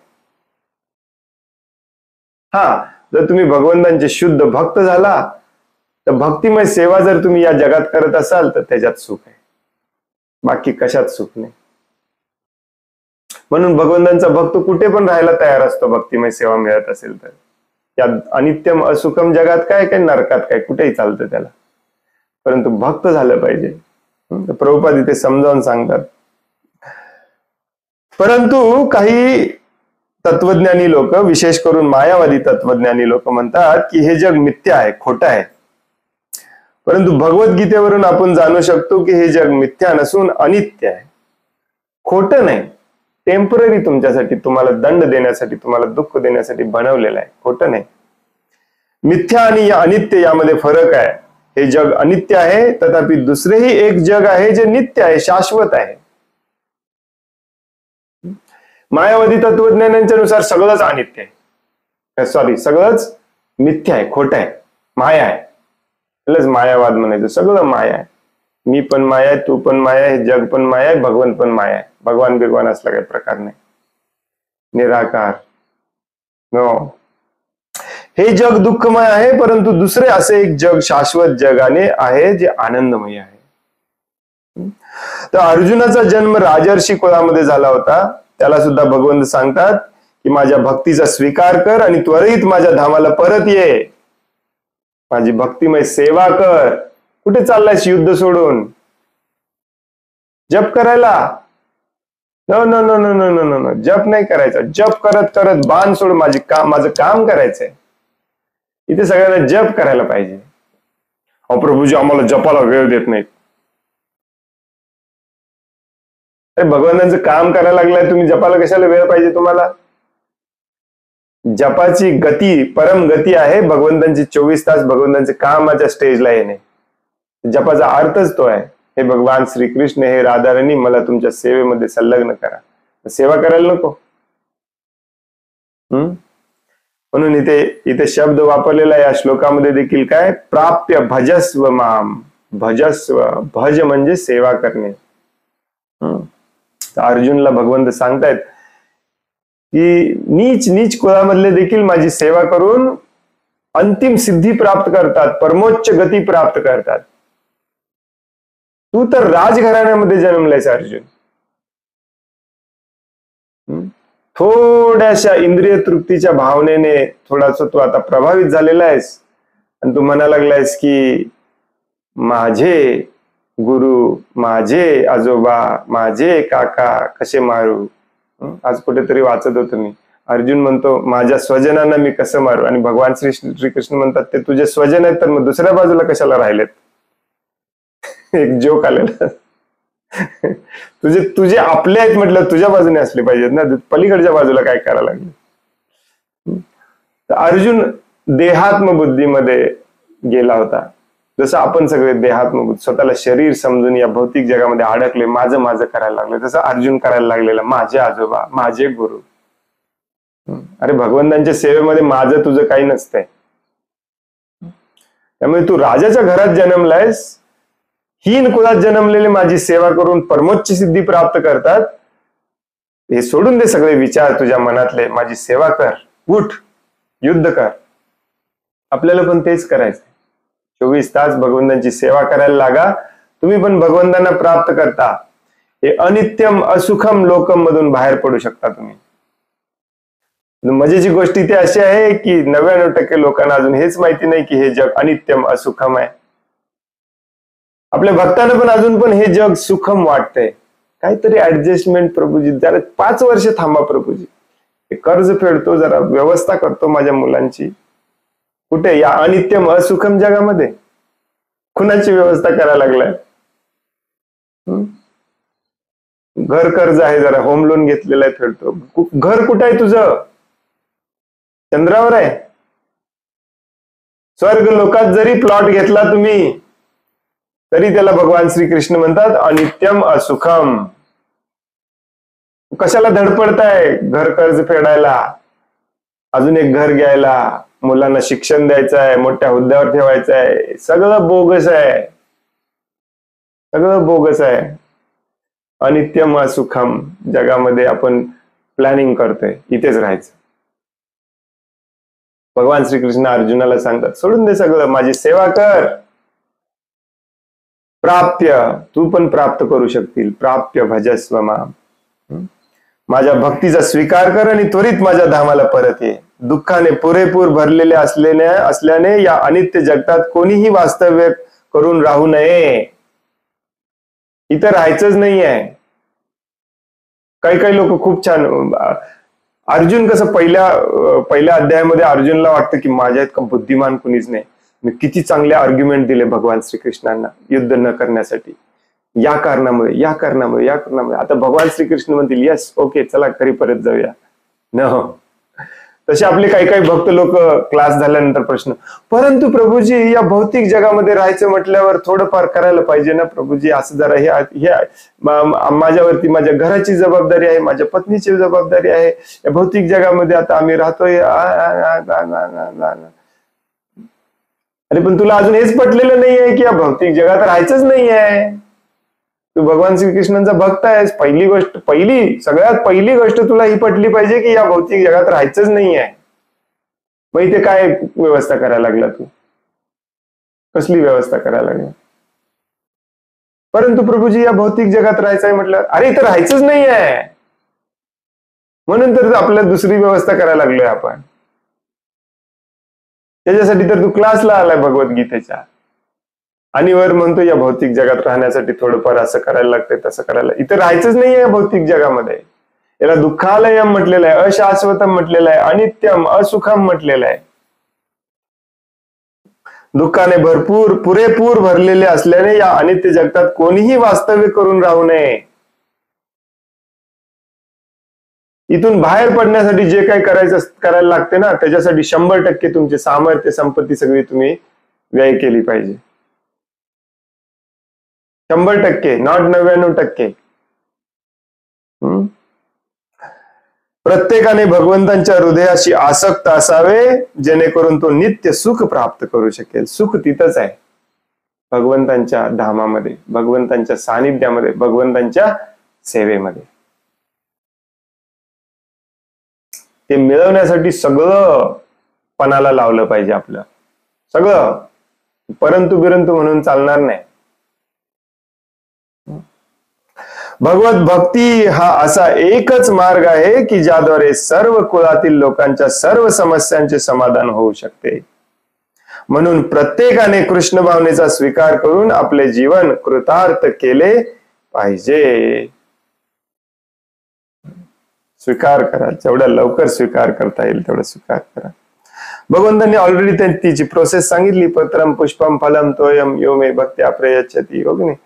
Speaker 1: जर तुम्ही भगवंतांचे शुद्ध भक्त झाला तर भक्तिमय सेवा जर तुम्ही या जगात करत असाल तर त्याच्यात सुख आहे, बाकी कशात सुख नाही. म्हणून भगवंतांचा भक्त कुठे पण राहायला तयार असतो भक्तिमय सेवा मिळत असेल तर. या अनित्यम असुखम जगात काय नरकात काय, कुठेही चालतं त्याला, परंतु भक्त झालं पाहिजे. प्रभुपाद इथे समजावून सांगतात. परंतु काही तत्वज्ञानी लोक, विशेष करून मायावादी तत्वज्ञानी लोक म्हणतात की हे जग मिथ्या आहे, खोटं आहे. परंतु भगवद्गीतेवरून आपण जाणू शकतो की हे जग मिथ्या नसून अनित्य आहे, खोटं नाही. टेम्पररी तुमच्यासाठी, तुम्हाला दंड देण्यासाठी, तुम्हाला दुःख देण्यासाठी बनवलेलं आहे, खोटं नाही. मिथ्या आणि अनित्य यामध्ये फरक आहे. हे जग अनित्य आहे, तथापि दुसरेही एक जग आहे जे नित्य आहे, शाश्वत आहे. मायावादी तत्वज्ञानांच्या नुसार सगळंच अनित्य आहे, सगळंच मिथ्या आहे, खोटं आहे, माया आहे. त्यालाच मायावाद म्हणायचं, सगळं माया आहे. मी पण माया आहे, तू पण माया आहे, जग पण माया आहे, भगवान पण माया आहे. भगवान बिगवान असला काही प्रकार नाही, निराकार. नो, हे जग दुःखमय आहे, परंतु दुसरे असे एक जग शाश्वत जगाने आहे जे आनंदमय आहे. तर अर्जुनाचा जन्म राजर्षी कुळामध्ये झाला होता. त्याला सुद्धा भगवंत सांगतात की माझ्या भक्तीचा स्वीकार कर आणि त्वरित माझ्या धामाला परत ये, माझी भक्तिमय सेवा कर. कुठे चाललायस युद्ध सोडून जप करायला? No no no no no no no, जप नाही करायचा. जप करत करत बाण सोड, माझं काम करायचंय. इथे सगळ्यांना जप करायला पाहिजे. अहो प्रभूजी आम्हाला जपाला वेळ देत नाहीत. अरे भगवंतांचं काम करायला लागलाय, तुम्ही जपाला कशाला वेळ पाहिजे तुम्हाला? जपाची गती परम गती आहे भगवंतांची 24 तास भगवंतांच्या कामाच्या स्टेजला येणे. जपाचा अर्थच तो आहे, हे भगवान श्रीकृष्ण, हे राधाराणी मला तुमच्या सेवेमध्ये संलग्न करा. सेवा करायला नको? म्हणून इथे शब्द वापरलेला या श्लोकामध्ये देखील काय, प्राप्य भजस्व माम. भजस्व, भज म्हणजे सेवा करणे. अर्जुनला भगवंत सांगतायत की नीच नीच कुळामधले देखील माझी सेवा करून अंतिम सिद्धी प्राप्त करतात, परमोच्च गती प्राप्त करतात. तू तर राजघराण्यामध्ये जन्मलायस अर्जुन. थोड्याशा इंद्रिय तृप्तीच्या भावनेने थोडासा तू आता प्रभावित झालेला आहेस आणि तू म्हणा लागलायस की माझे गुरु, माझे आजोबा, माझे काका कसे मारू. आज कुठेतरी वाचत होतो मी, अर्जुन म्हणतो माझ्या स्वजनांना मी कसं मारू, आणि भगवान श्रीकृष्ण म्हणतात ते तुझे स्वजन आहेत तर मग दुसऱ्या बाजूला कशाला राहिलेत. एक जोक आलेला. तुझे आपले आहेत म्हटलं तुझ्या बाजूने असले पाहिजेत ना, पलीकडच्या बाजूला काय करायला लागले. अर्जुन देहात्म बुद्धीमध्ये गेला होता. जसं आपण सगळे देहात्मबुद्ध, स्वतःला शरीर समजून या भौतिक जगामध्ये अडकले, माझं माझं करायला लागले, तसं अर्जुन करायला लागलेला माझे आजोबा, माझे गुरु. अरे भगवंतांच्या सेवेमध्ये माझं तुझं काही नसतंय. त्यामुळे तू राजाच्या घरात जन्मलायस, हीन कुळात जन्मलेले माझी सेवा करून परमोच्च सिद्धी प्राप्त करतात. हे सोडून दे सगळे विचार तुझ्या मनातले, माझी सेवा कर, उठ युद्ध कर. आपल्याला पण तेच करायचं. 24 तास भगवंतांची सेवा करायला लागा, तुम्ही पण भगवंतांना प्राप्त करता. हे अनित्यम असुखम लोकम मधून बाहेर पडू शकता तुम्ही. मजेची गोष्ट इथे अशी आहे की 99% लोकांना अजून हेच माहिती नाही की हे जग अनित्यम असुखम आहे. आपल्या भक्तांना पण अजून पण हे जग सुखम वाटतंय. काहीतरी ऍडजस्टमेंट प्रभूजी, जरा 5 वर्ष थांबा प्रभूजी, हे कर्ज फेडतो, जरा व्यवस्था करतो माझ्या मुलांची. कुठे या अनित्यम असुखम जगामध्ये कुणाची व्यवस्था करायला लागलाय? घर कर्ज आहे, जरा होम लोन घेतलेलं आहे, फेडतो. घर कुठं आहे तुझं? चंद्रावर आहे? स्वर्ग लोकात जरी प्लॉट घेतला तुम्ही तरी त्याला भगवान श्रीकृष्ण म्हणतात अनित्यम असुखम. कशाला धडपडताय घर कर्ज फेडायला, अजून एक घर घ्यायला, मुलांना शिक्षण द्यायचं आहे, मोठ्या हुद्द्यावर ठेवायचं आहे. सगळं बोगस आहे, सगळं बोगस आहे. अनित्यम असुखम जगामध्ये आपण प्लॅनिंग करतोय इथेच राहायचं. भगवान श्रीकृष्ण अर्जुनाला सांगतात सोडून दे सगळं, माझी सेवा कर. प्राप्य, तू पण प्राप्त करू शकतील. प्राप्य भजस्व माम. माझ्या भक्तीचा स्वीकार कर आणि त्वरित माझ्या धामाला परत ये. दुःखाने पुरेपूर भरलेले असल्याने या अनित्य जगतात कोणीही वास्तव्य करून राहू नये. इथं राहायचंच नाहीये. काही काही लोक खूप छान, अर्जुन कसं पहिल्या अध्यायामध्ये अर्जुनला वाटतं की माझ्या इतका बुद्धिमान कुणीच नाही. मी किती चांगले आर्ग्युमेंट दिले भगवान श्रीकृष्णांना युद्ध न करण्यासाठी, या कारणामुळे या कारणामुळे या कारणामुळे. आता भगवान श्रीकृष्ण म्हणतील यस ओके चला घरी परत जाऊया. न तसे आपले काही काही भक्त लोक क्लास झाल्यानंतर प्रश्न, परंतु प्रभूजी या भौतिक जगामध्ये राहायचं म्हटल्यावर थोडंफार करायला पाहिजे ना प्रभूजी, असं जरा हे माझ्यावरती माझ्या घराची जबाबदारी आहे, माझ्या पत्नीची जबाबदारी आहे, या भौतिक जगामध्ये आता आम्ही राहतोय. अरे पण तुला अजून हेच पटलेलं नाहीये की या भौतिक जगात राहायचंच नाहीये. तू भगवान श्रीकृष्णांचा भक्त आहेस. सगळ्यात पहिली गोष्ट तुला ही पटली पाहिजे की या भौतिक जगात राहायचंच नाहीये. मग इथे काय व्यवस्था करायला लागला तू? कसली व्यवस्था करायला लागला? परंतु प्रभूजी या भौतिक जगात राहायचंय म्हटलं, अरे इथं राहायचंच नाहीये, म्हणून तर आपल्याला दुसरी व्यवस्था करायला लागलोय आपण. त्याच्यासाठी तर तू क्लासला आलाय भगवद्गीतेच्या, आणि वर म्हणतो या भौतिक जगात राहण्यासाठी थोडंफार असं करायला लागतंय, तसं करायला. इथं राहायचंच नाहीये या भौतिक जगामध्ये. याला दुःखालयम म्हटलेलं आहे, अशाश्वतम म्हटलेलं आहे, अनित्यम असुखम म्हटलेलं आहे. दुःखाने पुरेपूर भरलेले असल्याने या अनित्य जगतात कोणीही वास्तव्य करून राहू नये. इथून बाहेर पडण्यासाठी जे काही करायला लागते ना, त्याच्यासाठी 100% तुमचे सामर्थ्य, संपत्ती सगळी तुम्ही व्यय केली पाहिजे. 100%, नॉट 99%. प्रत्येकाने भगवंतांच्या हृदयाशी आसक्त असावे, जेणेकरून तो नित्य सुख प्राप्त करू शकेल. सुख तिथंच आहे, भगवंतांच्या धामामध्ये, भगवंतांच्या सानिध्यामध्ये, भगवंतांच्या सेवेमध्ये. ते मिळवण्यासाठी सगळं पणाला लावलं पाहिजे आपलं, सगळं. परंतु बिरंतु म्हणून चालणार नाही. भगवत भक्ती हा असा एकच मार्ग आहे की ज्याद्वारे सर्व कुळातील लोकांच्या सर्व समस्यांचे समाधान होऊ शकते. म्हणून प्रत्येकाने कृष्ण भावनेचा स्वीकार करून आपले जीवन कृतार्थ केले पाहिजे. स्वीकार करा, जेवढ्या लवकर स्वीकार करता येईल तेवढा स्वीकार करा. भगवंतांनी ऑलरेडी तिची प्रोसेस सांगितली. पत्रम पुष्पम फलम तोयम यो मे भक्त्या प्रयच्छति, हो की नाही?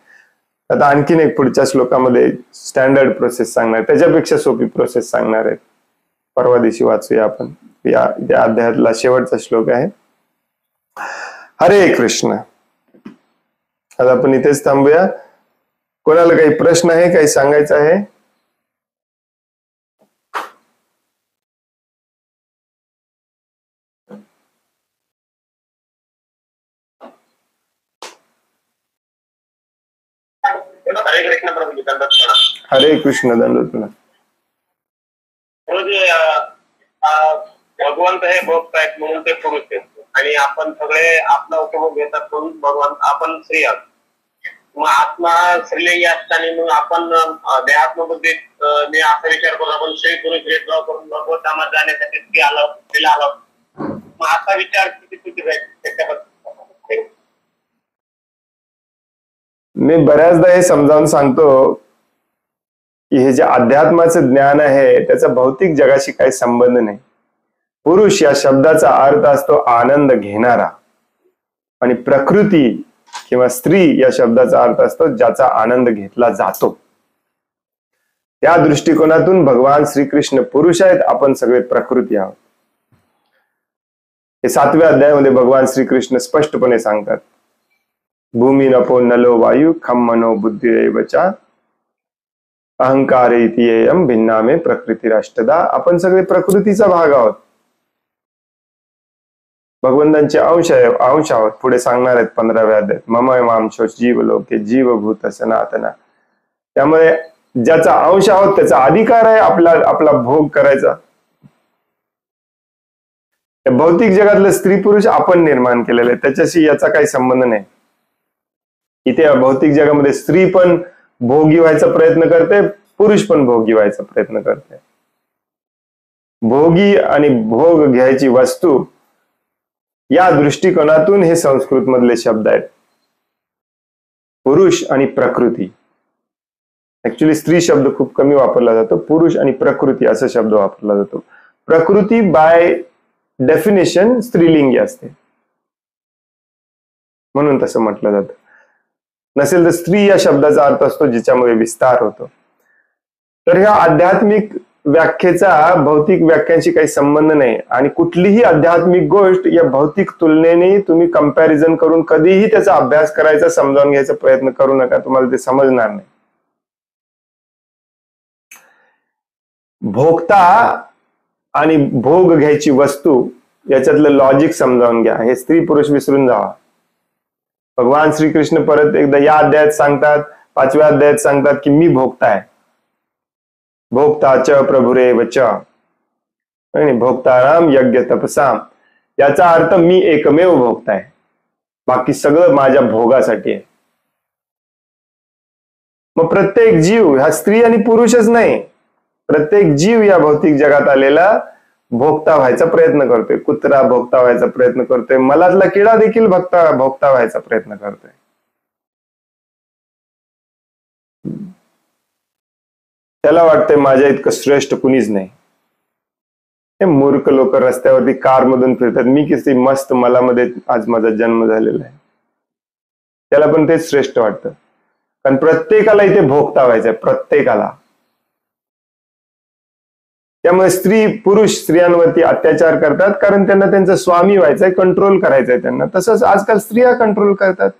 Speaker 1: आता आणखीन एक पुढच्या श्लोकामध्ये स्टँडर्ड प्रोसेस सांगणार, त्याच्यापेक्षा सोपी प्रोसेस सांगणार आहेत. परवा दिवशी वाचूया आपण. या अध्यायातला शेवटचा श्लोक आहे. हरे कृष्ण. आता आपण इथेच थांबूया. कोणाला काही प्रश्न आहे, काही सांगायचं आहे? हरे कृष्ण. दंडवत तुला.
Speaker 2: भगवंत हे भक्त आहेत म्हणून ते पुरुष आहेत, आणि आपण सगळे आपला उपभोग घेतात म्हणून भगवान आपण स्त्री आहोत. मग आत्मा स्त्रीलिंगी असताना मग आपण देहात्मबुद्धीने असा विचार करून आपण स्त्री पुरुष भेदभाव करून भगवत धामात जाण्यासाठी स्त्रीला आलो. मग असा विचार किती चुकीचा आहे त्याच्याबद्दल
Speaker 1: मी बऱ्याचदा हे समजावून सांगतो की हे जे अध्यात्माचं ज्ञान आहे त्याचा भौतिक जगाशी काही संबंध नाही. पुरुष या शब्दाचा अर्थ असतो आनंद घेणारा, आणि प्रकृती किंवा स्त्री या शब्दाचा अर्थ असतो ज्याचा आनंद घेतला जातो. त्या दृष्टिकोनातून भगवान श्रीकृष्ण पुरुष आहेत, आपण सगळे प्रकृती आहोत. हे 7व्या अध्यायामध्ये भगवान श्रीकृष्ण स्पष्टपणे सांगतात. भूमी नपो नलो वायू खम मनो बुद्धिरेवचा अहंकार इतियम भिन्ना में प्रकृती राष्ट्रदा. आपण सगळे प्रकृतीचा भाग आहोत, भगवंतांचे अंश आहोत. पुढे सांगणार आहेत 15व्या अध्यायात. मम मांशो जीव लोके जीवभूत सनातना. त्यामुळे ज्याचा अंश आहोत त्याचा अधिकार आहे आपला भोग करायचा. भौतिक जगातलं स्त्री पुरुष आपण निर्माण केलेलं आहे, त्याच्याशी याचा काही संबंध नाही. इथे भौतिक जगामध्ये स्त्री पण भोगी व्हायचा प्रयत्न करते, पुरुष पण भोगी व्हायचा प्रयत्न करते. भोगी आणि भोग घ्यायची वस्तू या दृष्टिकोनातून हे संस्कृत मधले शब्द आहेत. पुरुष आणि प्रकृती. ऍक्च्युली स्त्री शब्द खूप कमी वापरला जातो, पुरुष आणि प्रकृती असा शब्द वापरला जातो. प्रकृती बाय डेफिनेशन स्त्रीलिंगी असते, म्हणून तसं म्हटलं जातं. नसेल तर स्त्री या शब्दाचा अर्थ असतो जिच्यामुळे विस्तार होतो. तर ह्या आध्यात्मिक व्याख्येचा भौतिक व्याख्यांशी काही संबंध नाही, आणि कुठलीही आध्यात्मिक गोष्ट या भौतिक तुलनेने तुम्ही कंपॅरिझन करून कधीही त्याचा अभ्यास करायचा, समजावून घ्यायचा प्रयत्न करू नका, तुम्हाला ते समजणार नाही. भोगता आणि भोग घ्यायची वस्तू याच्यातलं लॉजिक समजावून घ्या. हे स्त्री पुरुष विसरून जावा. भगवान श्रीकृष्ण परत एकदा या अध्यायात सांगतात, 5व्या अध्यायात सांगतात की मी भोक्ता आहे. भोक्ताच प्रभुरेव च, भोक्ताराम यज्ञ तपसाम. याचा अर्थ मी एकमेव भोक्ता आहे, बाकी सगळं माझ्या भोगासाठी आहे. मग प्रत्येक जीव हा स्त्री आणि पुरुषच नाही, प्रत्येक जीव या भौतिक जगात आलेला भोक्ता व्हायचा प्रयत्न करतोय. कुत्रा भोक्ता व्हायचा प्रयत्न करतोय, मलातला किडा देखील भोक्ता व्हायचा प्रयत्न करतोय. त्याला वाटतंय माझ्या इतकं श्रेष्ठ कुणीच नाही. हे मूर्ख लोक रस्त्यावरती कार मधून फिरतात, मी किती मस्त मला मध्ये आज माझा जन्म झालेला आहे. त्याला पण तेच श्रेष्ठ वाटतं, कारण प्रत्येकाला इथे भोगता व्हायचंय, प्रत्येकाला. त्यामुळे स्त्री पुरुष स्त्रियांवरती अत्याचार करतात, कारण त्यांना त्यांचा स्वामी व्हायचंय, कंट्रोल करायचंय त्यांना. तसंच आजकाल स्त्रिया कंट्रोल करतात.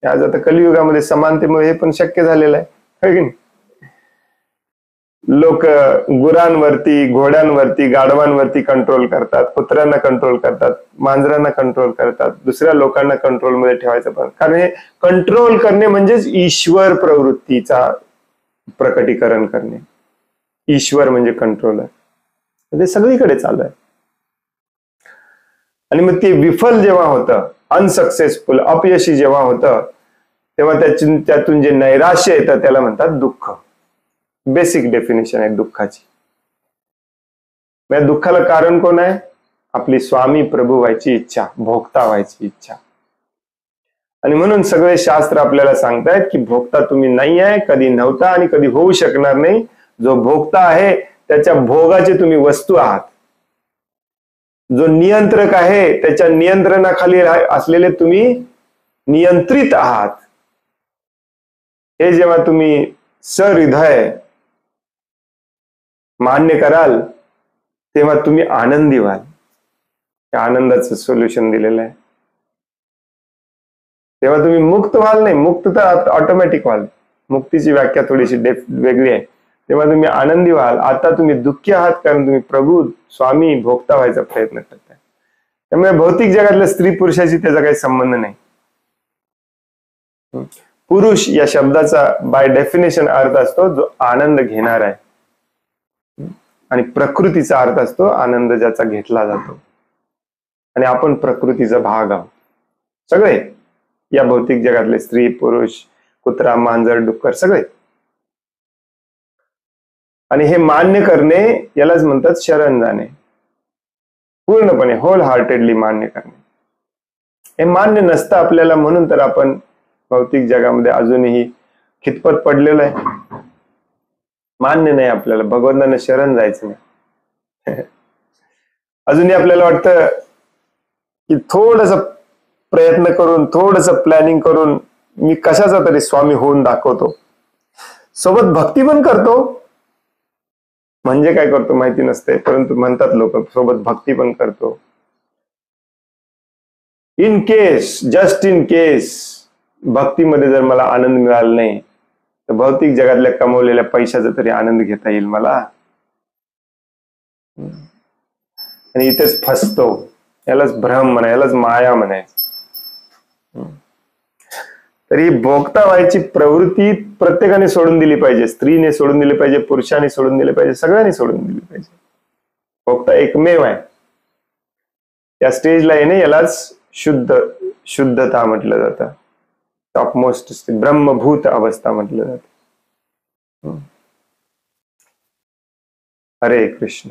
Speaker 1: आज आता कलियुगामध्ये समानतेमुळे हे पण शक्य झालेलं आहे की नाही. लोक गुरांवरती, घोड्यांवरती, गाढवांवरती कंट्रोल करतात, कुत्र्यांना कंट्रोल करतात, मांजरांना कंट्रोल करतात, दुसऱ्या लोकांना कंट्रोलमध्ये ठेवायचं. पण कारण हे कंट्रोल करणे म्हणजेच ईश्वर प्रवृत्तीचा प्रकटीकरण करणे. ईश्वर म्हणजे कंट्रोलर. ते सगळीकडे चालू आहे. आणि मग ते विफल जेव्हा होतं, अनसक्सेसफुल, अपयशी जेव्हा होतं, तेव्हा त्यातून जे नैराश्य येतं त्याला म्हणतात दुःख. बेसिक डेफिनेशन आहे दुःखाची. या दुःखाला कारण कोण आहे? आपली स्वामी प्रभू व्हायची इच्छा, भोक्ता व्हायची इच्छा. आणि म्हणून सगळे शास्त्र आपल्याला सांगतायत की भोक्ता तुम्ही नाही आहे, कधी नव्हता आणि कधी होऊ शकणार नाही. जो भोक्ता आहे त्याच्या भोगाचे तुम्ही वस्तू आहात. जो नियंत्रक आहे त्याच्या नियंत्रणाखाली असलेले तुम्ही नियंत्रित आहात. हे जेव्हा तुम्ही सहृदय मान्य कराल तेव्हा तुम्ही आनंदी व्हाल. त्या आनंदाचं सोल्युशन दिलेलं आहे. तेव्हा तुम्ही मुक्त व्हाल. नाही, मुक्त तर ऑटोमॅटिक व्हाल. मुक्तीची व्याख्या थोडीशी वेगळी आहे. तेव्हा तुम्ही आनंदी व्हाल. आता तुम्ही दुःखी आहात कारण तुम्ही प्रभू स्वामी भोक्ता व्हायचा प्रयत्न करताय. त्यामुळे भौतिक जगातल्या स्त्री पुरुषाशी त्याचा काही संबंध नाही. पुरुष या शब्दाचा बाय डेफिनेशन अर्थ असतो जो आनंद घेणार आहे, आणि प्रकृतीचा अर्थ असतो आनंद ज्याचा घेतला जातो. आणि आपण प्रकृतीचा भाग आहोत सगळे, या भौतिक जगातले स्त्री पुरुष, कुत्रा मांजर डुक्कर सगळे. आणि हे मान्य करणे यालाच म्हणतात शरण जाणे. पूर्णपणे होल हार्टेडली मान्य करणे. हे मान्य नसतं आपल्याला, म्हणून तर आपण भौतिक जगामध्ये अजूनही खितपत पडलेलो आहे. मान्य नाही आपल्याला, भगवंतांना शरण जायचं नाही. अजूनही आपल्याला वाटतं की थोडस प्रयत्न करून, थोडस प्लॅनिंग करून मी कशाचा तरी स्वामी होऊन दाखवतो. सोबत भक्ती पण करतो. म्हणजे काय करतो माहिती नसते, परंतु म्हणतात लोक सोबत भक्ती पण करतो. In case, just in case भक्तीमध्ये जर मला आनंद मिळाला नाही तर भौतिक जगातल्या कमवलेल्या पैशाचा तरी आनंद घेता येईल मला. आणि इथेच फसतो. यालाच भ्रम म्हणा, यालाच माया म्हणायचं. तरी भोगता व्हायची प्रवृत्ती प्रत्येकाने सोडून दिली पाहिजे. स्त्रीने सोडून दिली पाहिजे, पुरुषाने सोडून दिली पाहिजे, सगळ्यांनी सोडून दिली पाहिजे. भोगता एकमेव आहे. या स्टेजला येणे यालाच शुद्धता म्हटलं जातं. टॉपमोस्ट ब्रह्मभूत अवस्था म्हटलं जातं. हरे कृष्ण.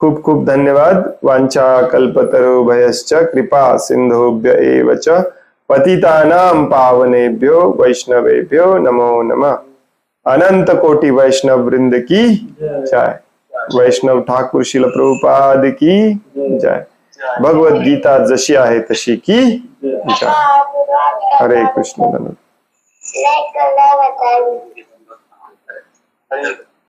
Speaker 1: खूप खूप धन्यवाद. वांछा कल्पतरुभयश्च कृपा सिंधुभ्य एव च पतितानां पावनेभ्यो वैष्णवेभ्यो नमो नमः. अनंत कोटि वैष्णव वृंद की जय. वैष्णव ठाकुर शिल प्रभुपाद की जय. भगवद गीता जशी आहे तशी की जय. हरे कृष्ण.